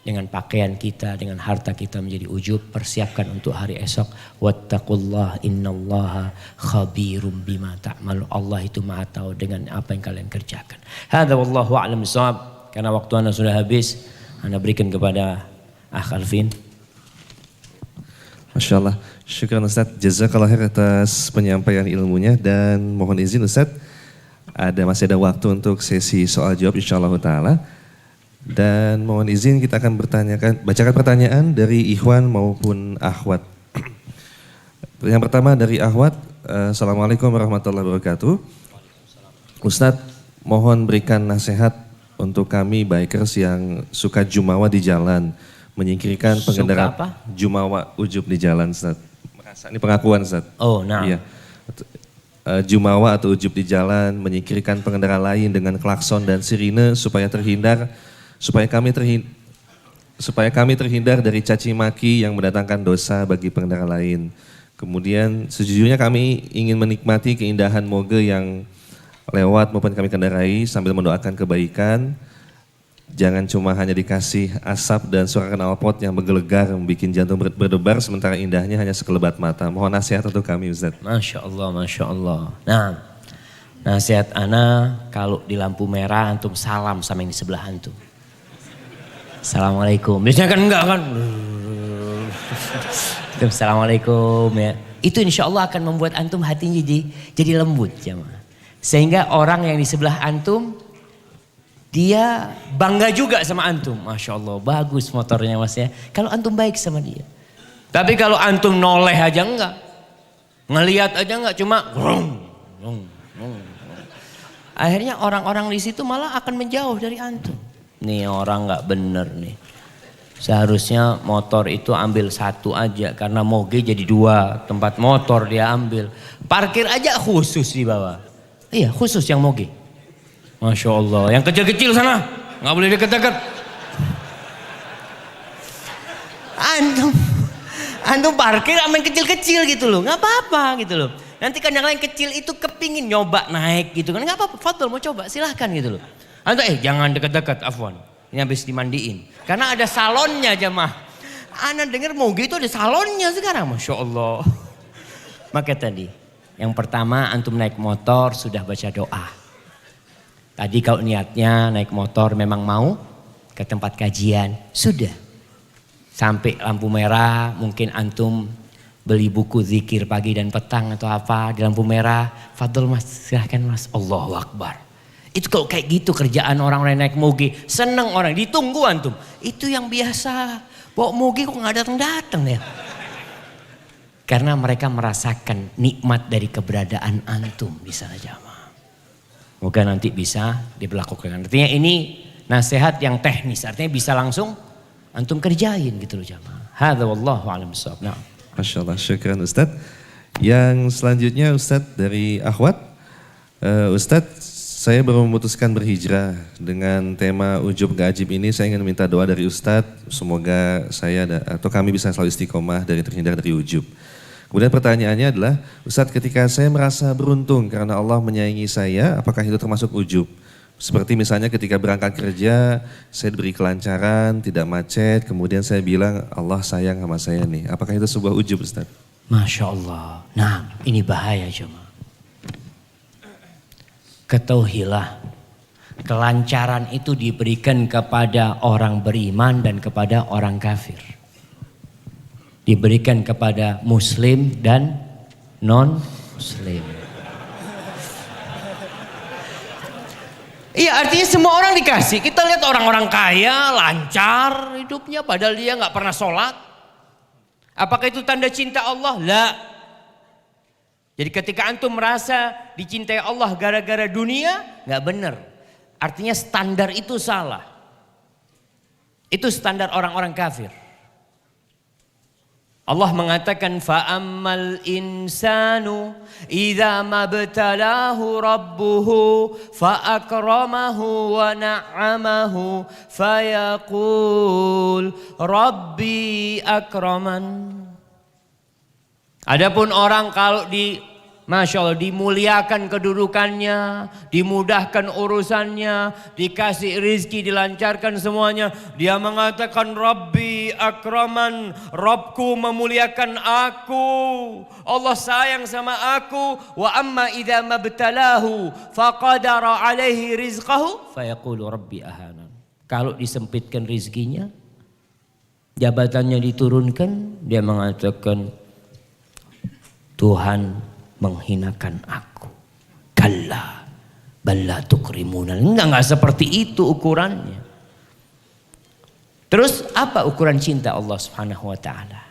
dengan pakaian kita, dengan harta kita menjadi ujub. Persiapkan untuk hari esok. Wattaqullah innallaha khabirum bima ta'malu. Allah itu maha tahu dengan apa yang kalian kerjakan. Hadza wallahu a'lam bishawab. Karena waktu anda sudah habis, anda berikan kepada Akh Alvin. Masya Allah, syukran Ustadz. Jazakallah khair atas penyampaian ilmunya dan mohon izin Ustadz, masih ada waktu untuk sesi soal jawab insyaallah ta'ala. Dan mohon izin kita akan bacakan pertanyaan dari ikhwan maupun akhwat. Yang pertama dari akhwat, Assalamualaikum warahmatullahi wabarakatuh. Ustadz, mohon berikan nasihat untuk kami bikers yang suka jumawa di jalan, menyingkirkan pengendara jumawa ujub di jalan, Ustaz. Ini pengakuan, Ustaz. Oh, nah. Iya. Jumawa atau ujub di jalan, menyingkirkan pengendara lain dengan klakson dan sirine supaya kami terhindar dari caci maki yang mendatangkan dosa bagi pengendara lain. Kemudian sejujurnya kami ingin menikmati keindahan moge yang lewat maupun kami kendarai sambil mendoakan kebaikan. Jangan cuma hanya dikasih asap dan suara knalpot yang menggelegar, membuat jantung berdebar, sementara indahnya hanya sekelebat mata. Mohon nasihat untuk kami, Ustaz. Masya Allah, Masya Allah. Nah, nasihat ana kalau di lampu merah antum salam sama yang di sebelah antum. Assalamualaikum. Biasanya kan enggak kan. Assalamualaikum ya. Itu insya Allah akan membuat antum hatinya jadi lembut jemaah. Sehingga orang yang di sebelah antum dia bangga juga sama antum. Masya Allah, bagus motornya mas ya. Kalau antum baik sama dia. Tapi kalau antum noleh aja enggak. Ngelihat aja enggak, cuma akhirnya orang-orang di situ malah akan menjauh dari antum. Nih orang enggak bener nih. Seharusnya motor itu ambil satu aja. Karena moge jadi dua. Tempat motor dia ambil. Parkir aja khusus di bawah. Iya khusus yang moge. Masya Allah, yang kecil-kecil sana, nggak boleh deket-deket. Antum parkir sama yang kecil-kecil gitu loh, nggak apa-apa gitu loh. Nanti kan yang lain kecil itu kepingin nyoba naik gitu kan, nggak apa-apa. Fadl mau coba silahkan gitu loh. Antum jangan deket-deket, afwan. Ini habis dimandiin, karena ada salonnya jemaah. Ana dengar moge itu ada salonnya sekarang, masya Allah. Maka tadi, yang pertama antum naik motor sudah baca doa. Tadi kalau niatnya naik motor memang mau ke tempat kajian, sudah. Sampai lampu merah mungkin antum beli buku zikir pagi dan petang atau apa di lampu merah. Fadl mas, silahkan mas. Allahu Akbar. Itu kalau kayak gitu kerjaan orang-orang naik moge. Seneng orang, ditunggu antum. Itu yang biasa. Bawa moge kok gak datang-datang ya. Karena mereka merasakan nikmat dari keberadaan antum di sana jamaah. Moga nanti bisa diberlakukan. Artinya ini nasihat yang teknis. Artinya bisa langsung antum kerjain gitu loh jamaah. Hadza wallahu a'lam bishawab. Nah. Masya Allah, syukran Ustadz. Yang selanjutnya Ustadz dari akhwat. Ustadz, saya baru memutuskan berhijrah. Dengan tema ujub gak ajib ini saya ingin minta doa dari Ustadz. Semoga saya atau kami bisa selalu istiqomah dari terhindar dari ujub. Kemudian pertanyaannya adalah, Ustadz ketika saya merasa beruntung karena Allah menyayangi saya, apakah itu termasuk ujub? Seperti misalnya ketika berangkat kerja, saya diberi kelancaran, tidak macet, kemudian saya bilang Allah sayang sama saya nih. Apakah itu sebuah ujub Ustadz? Masya Allah. Nah ini bahaya cuma. Ketahuilah, kelancaran itu diberikan kepada orang beriman dan kepada orang kafir. Diberikan kepada muslim dan non muslim. Iya artinya semua orang dikasih. Kita lihat orang-orang kaya lancar hidupnya padahal dia nggak pernah sholat. Apakah itu tanda cinta Allah? La. Jadi ketika antum merasa dicintai Allah gara-gara dunia, nggak benar. Artinya standar itu salah. Itu standar orang-orang kafir. Allah mengatakan fa'ammal insanu idza mabtalahu rabbuhu fa'akramahu wa na'amahu fayaqul rabbi akraman. Adapun orang kalau Masya Allah dimuliakan kedudukannya, dimudahkan urusannya, dikasih rizki, dilancarkan semuanya. Dia mengatakan Rabbi akraman, Rabbku memuliakan aku. Allah sayang sama aku. Wa amma idza mabtalahu faqadara alaihi rizqahu fayaqulu Rabbi ahanan. Kalau disempitkan rizkinya, jabatannya diturunkan, dia mengatakan Tuhan menghinakan aku. Kalla balla tukrimunal. Enggak seperti itu ukurannya. Terus apa ukuran cinta Allah Subhanahu wa taala?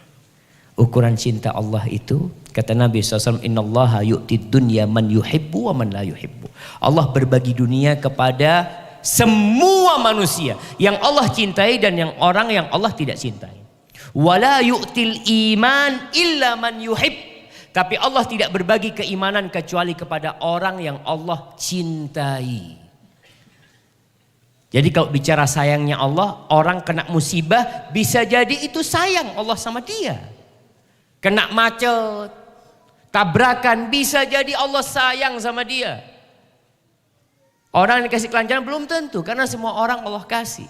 Ukuran cinta Allah itu kata Nabi SAW, innallaha yu'tid dunya man yuhibbu wa man la yuhibbu. Allah berbagi dunia kepada semua manusia yang Allah cintai dan yang orang yang Allah tidak cintai. Wala yu'til iman illa man yuhib. Tapi Allah tidak berbagi keimanan kecuali kepada orang yang Allah cintai. Jadi kalau bicara sayangnya Allah, orang kena musibah bisa jadi itu sayang Allah sama dia. Kena macet, tabrakan bisa jadi Allah sayang sama dia. Orang yang dikasih kelancaran belum tentu karena semua orang Allah kasih.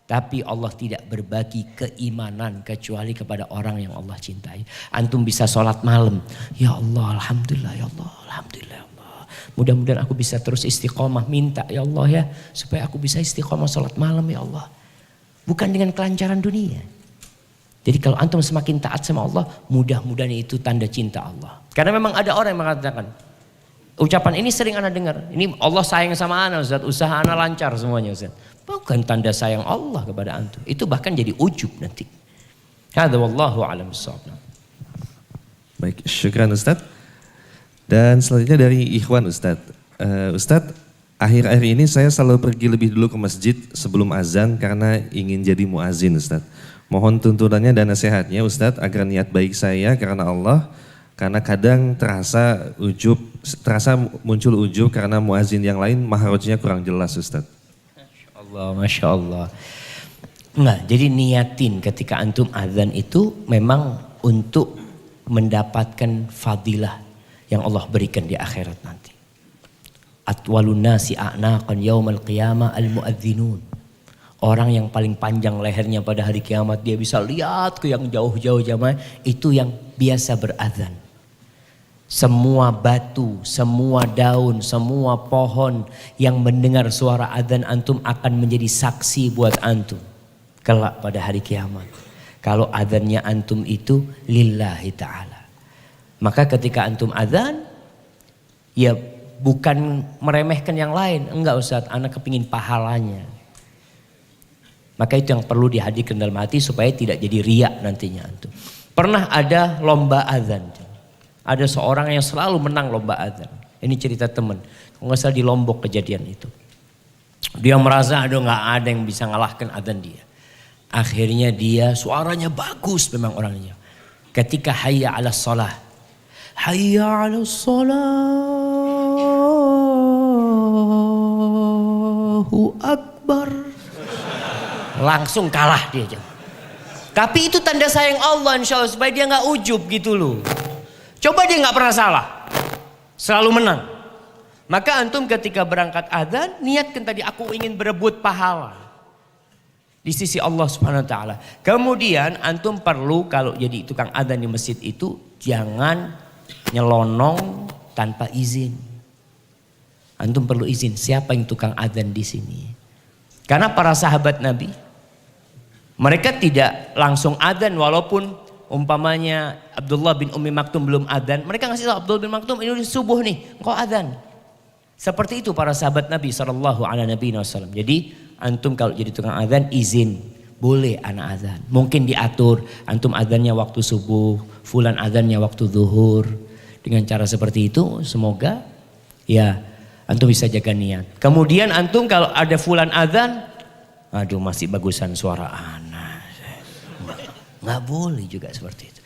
Tapi Allah tidak berbagi keimanan kecuali kepada orang yang Allah cintai. Antum bisa sholat malam. Ya Allah, alhamdulillah ya Allah, alhamdulillah ya Allah. Mudah-mudahan aku bisa terus istiqomah, minta ya Allah ya supaya aku bisa istiqomah sholat malam ya Allah. Bukan dengan kelancaran dunia. Jadi kalau antum semakin taat sama Allah, mudah-mudahan itu tanda cinta Allah. Karena memang ada orang yang mengatakan, ucapan ini sering ana dengar, ini Allah sayang sama ana Ustaz, usaha ana lancar semuanya Ustaz. Bukan tanda sayang Allah kepada antum. Itu bahkan jadi ujub nanti. Hadza wallahu a'lam bissawab. Baik, syukran Ustaz. Dan selanjutnya dari Ikhwan Ustaz. Ustaz, akhir-akhir ini saya selalu pergi lebih dulu ke masjid sebelum azan karena ingin jadi muazin Ustaz. Mohon tuntunannya dan nasihatnya Ustaz agar niat baik saya karena Allah. Karena kadang terasa muncul ujub karena muazin yang lain maharojnya kurang jelas Ustaz. Masya Allah. Nah, jadi niatin ketika antum azan itu memang untuk mendapatkan fadilah yang Allah berikan di akhirat nanti. Atwalun nasi a'naqan yaumal qiyamah al-muadzinun. Orang yang paling panjang lehernya pada hari kiamat, dia bisa lihat ke yang jauh-jauh jamaah, itu yang biasa berazan. Semua batu, semua daun, semua pohon yang mendengar suara azan antum akan menjadi saksi buat antum kelak pada hari kiamat. Kalau azannya antum itu lillahi ta'ala. Maka ketika antum azan, ya bukan meremehkan yang lain. Enggak Ustaz, anak kepingin pahalanya. Maka itu yang perlu dihadirkan dalam hati supaya tidak jadi riak nantinya antum. Pernah ada lomba azan. Ada seorang yang selalu menang lomba azan. Ini cerita teman. Kalau nggak salah di Lombok kejadian itu. Dia merasa nggak ada yang bisa ngalahkan azan dia. Akhirnya dia suaranya bagus memang orangnya. Ketika hayya ala shalah. Hayya ala Allahu Akbar. Langsung kalah dia. Tapi itu tanda sayang Allah insya Allah supaya dia nggak ujub gitu loh. Coba dia nggak pernah salah, selalu menang. Maka antum ketika berangkat adzan niatkan tadi aku ingin berebut pahala di sisi Allah Subhanahu Wa Taala. Kemudian antum perlu kalau jadi tukang adzan di masjid itu jangan nyelonong tanpa izin. Antum perlu izin siapa yang tukang adzan di sini. Karena para sahabat Nabi mereka tidak langsung adzan walaupun umpamanya Abdullah bin Ummi Maktum belum adzan, mereka ngasih tahu Abdullah bin Maktum ini subuh nih, engkau adzan. Seperti itu para sahabat Nabi SAW. Jadi antum kalau jadi tukang adzan izin, boleh anak adzan. Mungkin diatur antum adzannya waktu subuh, fulan adzannya waktu zuhur. Dengan cara seperti itu semoga ya antum bisa jaga niat. Kemudian antum kalau ada fulan adzan, aduh masih bagusan suara anak. Nggak boleh juga seperti itu.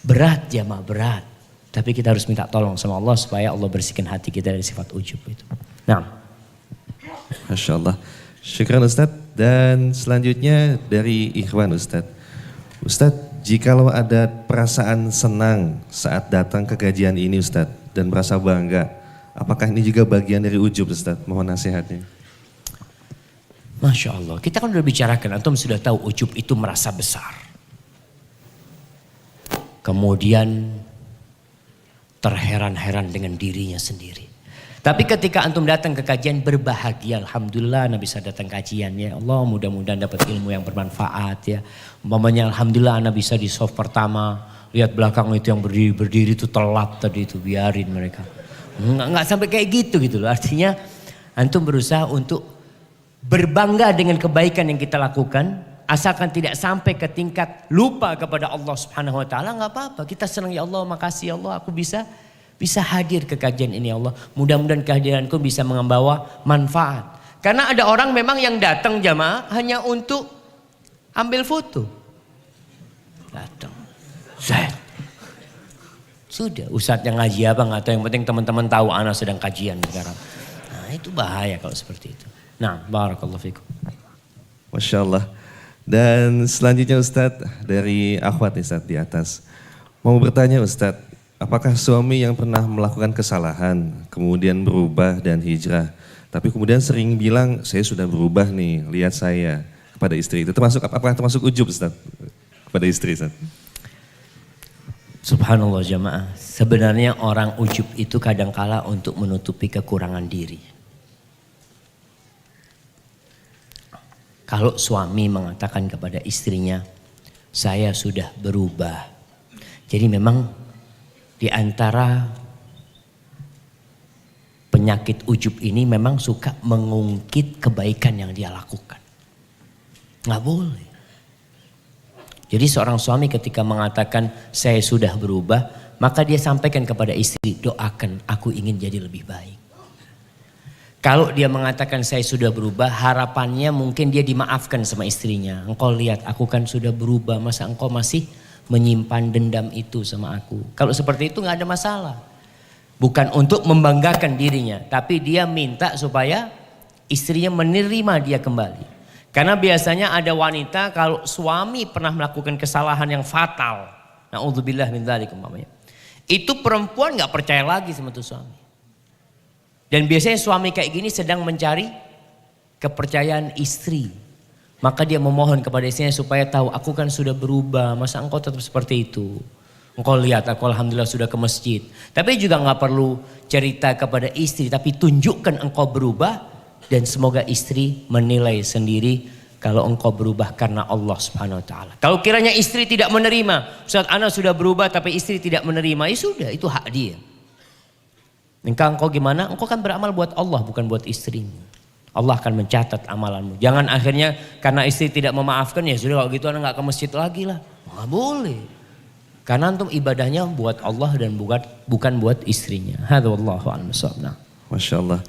Berat jamaah, berat. Tapi kita harus minta tolong sama Allah supaya Allah bersihkan hati kita dari sifat ujub itu. Nah. Masya Allah. Syukran Ustaz. Dan selanjutnya dari Ikhwan Ustaz. Ustaz, jikalau ada perasaan senang saat datang ke kajian ini Ustaz. Dan merasa bangga. Apakah ini juga bagian dari ujub Ustaz? Mohon nasihatnya. Masya Allah. Kita kan udah bicarakan. Antum sudah tahu ujub itu merasa besar. Kemudian terheran-heran dengan dirinya sendiri. Tapi ketika antum datang ke kajian berbahagia, alhamdulillah Anda bisa datang kajian ya Allah, mudah-mudahan dapat ilmu yang bermanfaat ya. Umpamanya alhamdulillah Anda bisa di soft pertama, lihat belakang itu yang berdiri itu telat tadi itu, biarin mereka. Nggak sampai kayak gitu loh. Artinya antum berusaha untuk berbangga dengan kebaikan yang kita lakukan, asalkan tidak sampai ke tingkat lupa kepada Allah Subhanahu wa taala, nggak apa-apa. Kita senang ya Allah, makasih ya Allah aku bisa hadir ke kajian ini ya Allah. Mudah-mudahan kehadiranku bisa membawa manfaat. Karena ada orang memang yang datang jamaah hanya untuk ambil foto. Datang. Set. Sudah, ustadz yang ngaji apa nggak tahu, yang penting teman-teman tahu ana sedang kajian sekarang. Nah, itu bahaya kalau seperti itu. Nah, barakallahu fikum. Masya Allah. Dan selanjutnya Ustadz dari akhwat nih Ustadz di atas. Mau bertanya Ustadz, apakah suami yang pernah melakukan kesalahan, kemudian berubah dan hijrah, tapi kemudian sering bilang saya sudah berubah nih, lihat saya, kepada istri, itu apakah termasuk ujub Ustadz kepada istri Ustadz? Subhanallah jamaah, sebenarnya orang ujub itu kadangkala untuk menutupi kekurangan diri. Kalau suami mengatakan kepada istrinya, saya sudah berubah. Jadi memang di antara penyakit ujub ini memang suka mengungkit kebaikan yang dia lakukan. Nggak boleh. Jadi seorang suami ketika mengatakan saya sudah berubah, maka dia sampaikan kepada istri, doakan aku ingin jadi lebih baik. Kalau dia mengatakan saya sudah berubah, harapannya mungkin dia dimaafkan sama istrinya. Engkau lihat aku kan sudah berubah, masa engkau masih menyimpan dendam itu sama aku. Kalau seperti itu nggak ada masalah. Bukan untuk membanggakan dirinya, tapi dia minta supaya istrinya menerima dia kembali. Karena biasanya ada wanita kalau suami pernah melakukan kesalahan yang fatal, na'udzubillah min dzalik umpamanya, itu perempuan nggak percaya lagi sama tuh suami. Dan biasanya suami kayak gini sedang mencari kepercayaan istri. Maka dia memohon kepada istrinya supaya tahu, aku kan sudah berubah, masa engkau tetap seperti itu. Engkau lihat aku alhamdulillah sudah ke masjid. Tapi juga gak perlu cerita kepada istri, tapi tunjukkan engkau berubah. Dan semoga istri menilai sendiri kalau engkau berubah karena Allah Subhanahu wa taala. Kalau kiranya istri tidak menerima, Ustaz ana sudah berubah tapi istri tidak menerima, ya sudah, itu hak dia. Engkau gimana? Engkau kan beramal buat Allah, bukan buat istrimu. Allah akan mencatat amalanmu. Jangan akhirnya karena istri tidak memaafkan, ya sudah kalau gitu anak gak ke masjid lagi lah. Nggak boleh. Karena antum ibadahnya buat Allah dan bukan buat istrinya. Hadza wallahu a'lam bishawab. Masya Allah.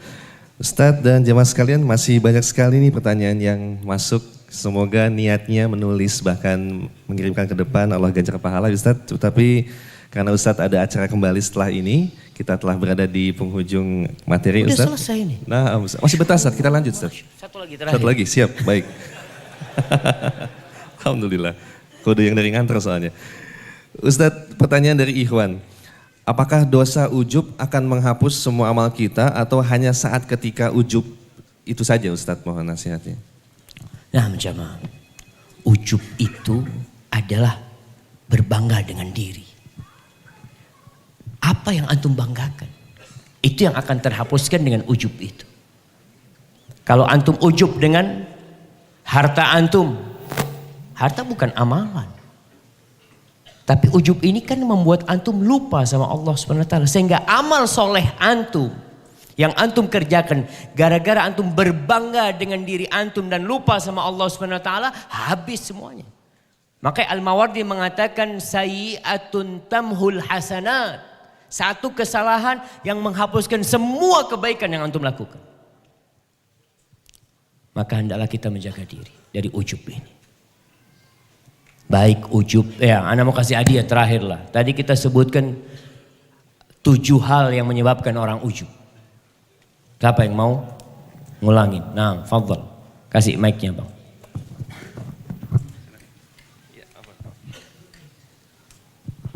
Ustadz dan jemaah sekalian, masih banyak sekali nih pertanyaan yang masuk. Semoga niatnya menulis bahkan mengirimkan ke depan, Allah ganjar pahala Ustadz. Tetapi karena Ustadz ada acara kembali setelah ini, kita telah berada di penghujung materi Udah Ustadz. selesai nih. Nah masih betah Ustadz, kita lanjut Ustadz. Satu lagi terakhir. Satu lagi, siap, baik. Alhamdulillah, kode yang dari nganter soalnya. Ustadz, pertanyaan dari Ikhwan. Apakah dosa ujub akan menghapus semua amal kita atau hanya saat ketika ujub itu saja Ustadz, mohon nasihatnya. Nah jamaah, ujub itu adalah berbangga dengan diri. Apa yang antum banggakan, itu yang akan terhapuskan dengan ujub itu. Kalau antum ujub dengan harta antum, harta bukan amalan. Tapi ujub ini kan membuat antum lupa sama Allah SWT. Sehingga amal soleh antum yang antum kerjakan gara-gara antum berbangga dengan diri antum dan lupa sama Allah SWT, habis semuanya. Makanya Al-Mawardi mengatakan sayyi'atun tamhul hasanat. Satu kesalahan yang menghapuskan semua kebaikan yang antum lakukan. Maka hendaklah kita menjaga diri dari ujub ini. Baik ujub, ya ana mau kasih hadiah terakhir lah. Tadi kita sebutkan 7 hal yang menyebabkan orang ujub. Siapa yang mau ngulangin? Nah, fadhal. Kasih mic-nya bang.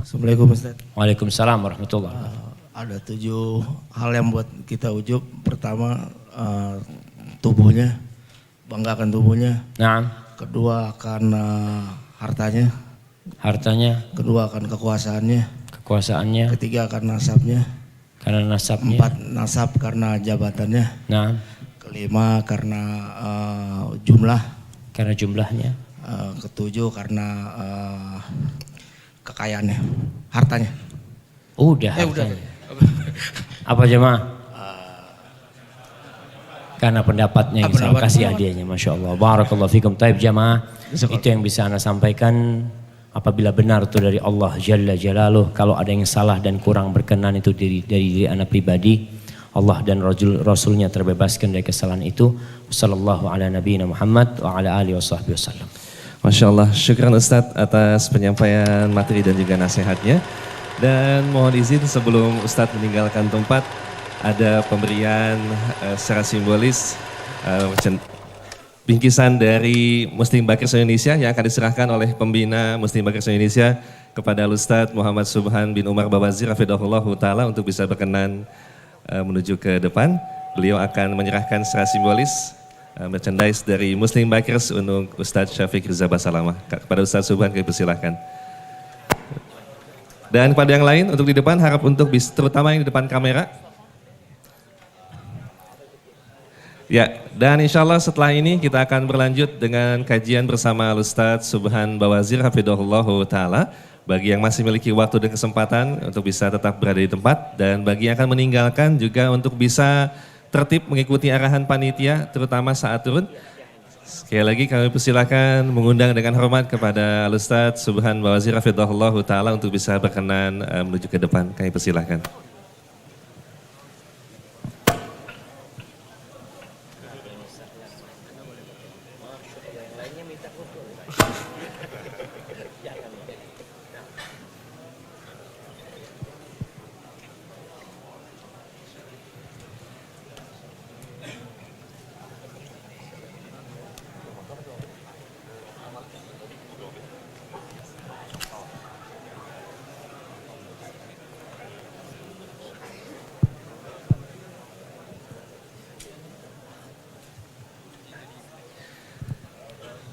Assalamualaikum Ustaz. Waalaikumsalam warahmatullahi wabarakatuh. Ada 7 hal yang buat kita ujub. Pertama tubuhnya, banggakan tubuhnya. Nah, Kedua akan hartanya. hartanya, Kedua akan kekuasaannya. kekuasaannya, Ketiga akan nasabnya. Karena nasabnya. 4 nasab karena jabatannya. Nah, Kelima karena jumlah. karena jumlahnya. Ketujuh karena kekayaannya, hartanya. Udah. Udah. Apa jemaah? Karena pendapatnya yang saya kasih hadiahnya, Masya Allah. Barakallahu fikum. Taib jamaah, itu yang bisa Anda sampaikan. Apabila benar itu dari Allah Jalla Jalaluh, kalau ada yang salah dan kurang berkenan itu dari diri Anda pribadi, Allah dan Rasulnya terbebaskan dari kesalahan itu. Wassallallahu ala nabiyina Muhammad wa ala alihi wasahbihi wasallam. Masya Allah, syukran Ustadz atas penyampaian materi dan juga nasihatnya. Dan mohon izin sebelum Ustadz meninggalkan tempat, ada pemberian secara simbolis bingkisan dari Muslim Bakers Indonesia yang akan diserahkan oleh pembina Muslim Bakers Indonesia kepada Ustadz Muhammad Subhan bin Umar Bawazir hafidhahullah ta'ala untuk bisa berkenan menuju ke depan. Beliau akan menyerahkan secara simbolis merchandise dari Muslim Bakers untuk Ustadz Syafiq Riza Basalamah. Kepada Ustadz Subhan kami persilahkan. Dan kepada yang lain untuk di depan, harap untuk terutama yang di depan kamera. Ya, dan insya Allah setelah ini kita akan berlanjut dengan kajian bersama Ustadz Subhan Bawazir hafidhahullah ta'ala. Bagi yang masih memiliki waktu dan kesempatan untuk bisa tetap berada di tempat, dan bagi yang akan meninggalkan juga untuk bisa tertib mengikuti arahan panitia terutama saat turun. Sekali lagi kami persilakan mengundang dengan hormat kepada Ustadz Subhan Bawazir hafidhahullah ta'ala untuk bisa berkenan menuju ke depan. Kami persilakan.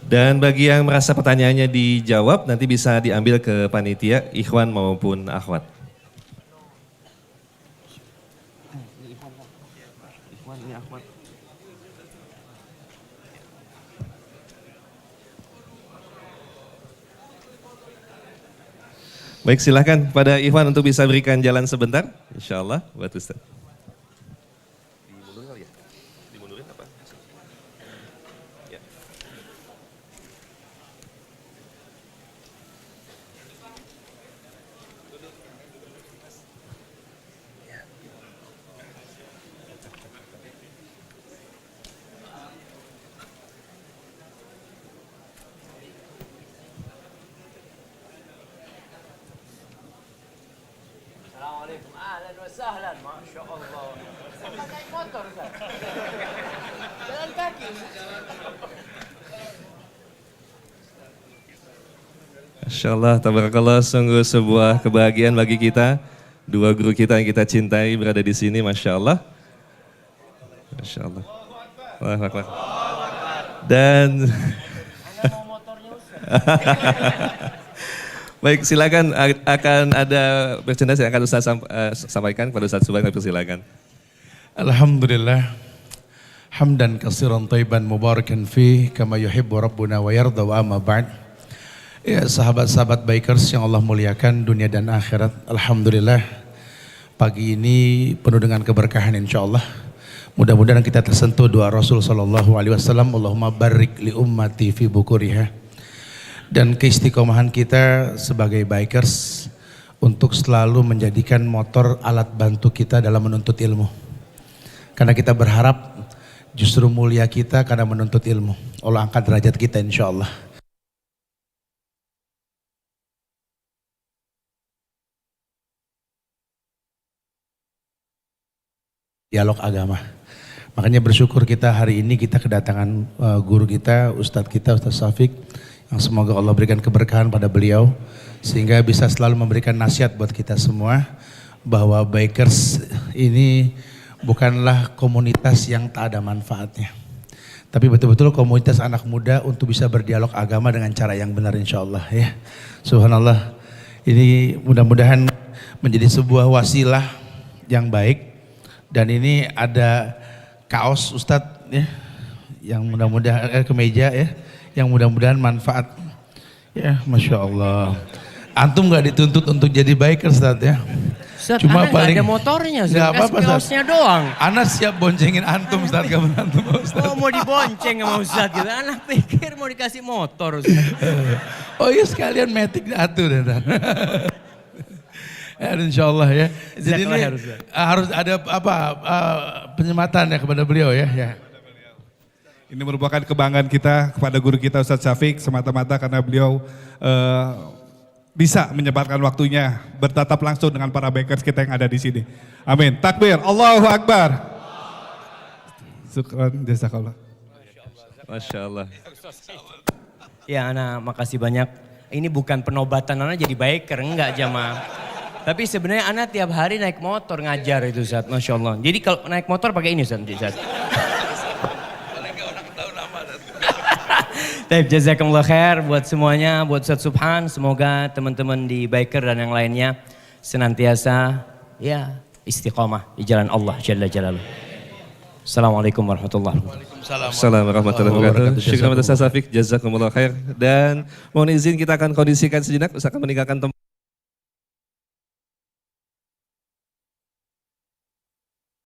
Dan bagi yang merasa pertanyaannya dijawab, nanti bisa diambil ke panitia, ikhwan maupun akhwat. Baik, silakan pada ikhwan untuk bisa berikan jalan sebentar, insya Allah buat Ustaz. Assalamualaikum, ahlan wa sahlan, Masya Allah. Pakai motor, Ustaz. Jalan kaki. Masya Allah, tabarakallah, sungguh sebuah kebahagiaan bagi kita. Dua guru kita yang kita cintai berada di sini, Masya Allah. Masya Allah. Allahu Akbar. Dan baik, silakan, akan ada merchandise yang akan Ustaz sampaikan kepada Ustaz Subhan, silakan. Alhamdulillah. Hamdan katsiran thayyiban mubarakan fih kama yuhibbu rabbuna wa yarda wa amma ba'd. Ya, sahabat-sahabat bikers yang Allah muliakan dunia dan akhirat. Alhamdulillah. Pagi ini penuh dengan keberkahan insyaallah. Mudah-mudahan kita tersentuh doa Rasul sallallahu alaihi wasallam, Allahumma barik li ummati fi bukuriha. Dan keistiqomahan kita sebagai bikers untuk selalu menjadikan motor alat bantu kita dalam menuntut ilmu. Karena kita berharap justru mulia kita karena menuntut ilmu. Allah angkat derajat kita insya Allah. Dialog agama. Makanya bersyukur kita hari ini kita kedatangan guru kita, Ustadz kita, Ustadz Syafiq. Yang semoga Allah berikan keberkahan pada beliau sehingga bisa selalu memberikan nasihat buat kita semua bahwa bikers ini bukanlah komunitas yang tak ada manfaatnya, tapi betul-betul komunitas anak muda untuk bisa berdialog agama dengan cara yang benar insyaallah ya. Subhanallah, ini mudah-mudahan menjadi sebuah wasilah yang baik. Dan ini ada kaos Ustadz ya, yang mudah-mudahan kemeja ya, yang mudah-mudahan manfaat. Ya, Masya Allah. Antum nggak dituntut untuk jadi biker Ustadz ya. Ustaz, Cuma Ana paling nggak ada motornya, Ustaz. nggak Kasih apa-apa, Ustaz. kaosnya doang. Ana siap boncengin antum Ustadz, kapan antum Ustadz. Oh mau dibonceng sama Ustaz gitu. Anak pikir mau dikasih motor Ustaz. Oh iya sekalian metik atuh dan. Ya, insya Allah ya. Jadi ini harus ada apa penyematan ya kepada beliau ya. Ini merupakan kebanggaan kita kepada guru kita Ustadz Syafiq semata-mata karena beliau bisa menyempatkan waktunya bertatap langsung dengan para bakers kita yang ada di sini. Amin. Takbir. Allahu Akbar. Syukran jazakallah. Masya Allah. Ya Ana makasih banyak. Ini bukan penobatan Ana jadi biker, enggak jamaah. Tapi sebenarnya Ana tiap hari naik motor ngajar itu Ustaz, Masya Allah. Jadi kalau naik motor pakai ini Ustaz. Baik, jazakumullah khair buat semuanya, buat Ustaz Subhan. Semoga teman-teman di biker dan yang lainnya senantiasa ya istiqamah di jalan Allah Jalla Jalaluhu. Assalamualaikum warahmatullahi wabarakatuh. Assalamualaikum warahmatullahi wabarakatuh. Syukran atas Ustaz Syafiq, jazakumullah khair. Dan mohon izin kita akan kondisikan sejenak, Ustaz akan meninggalkan tempat.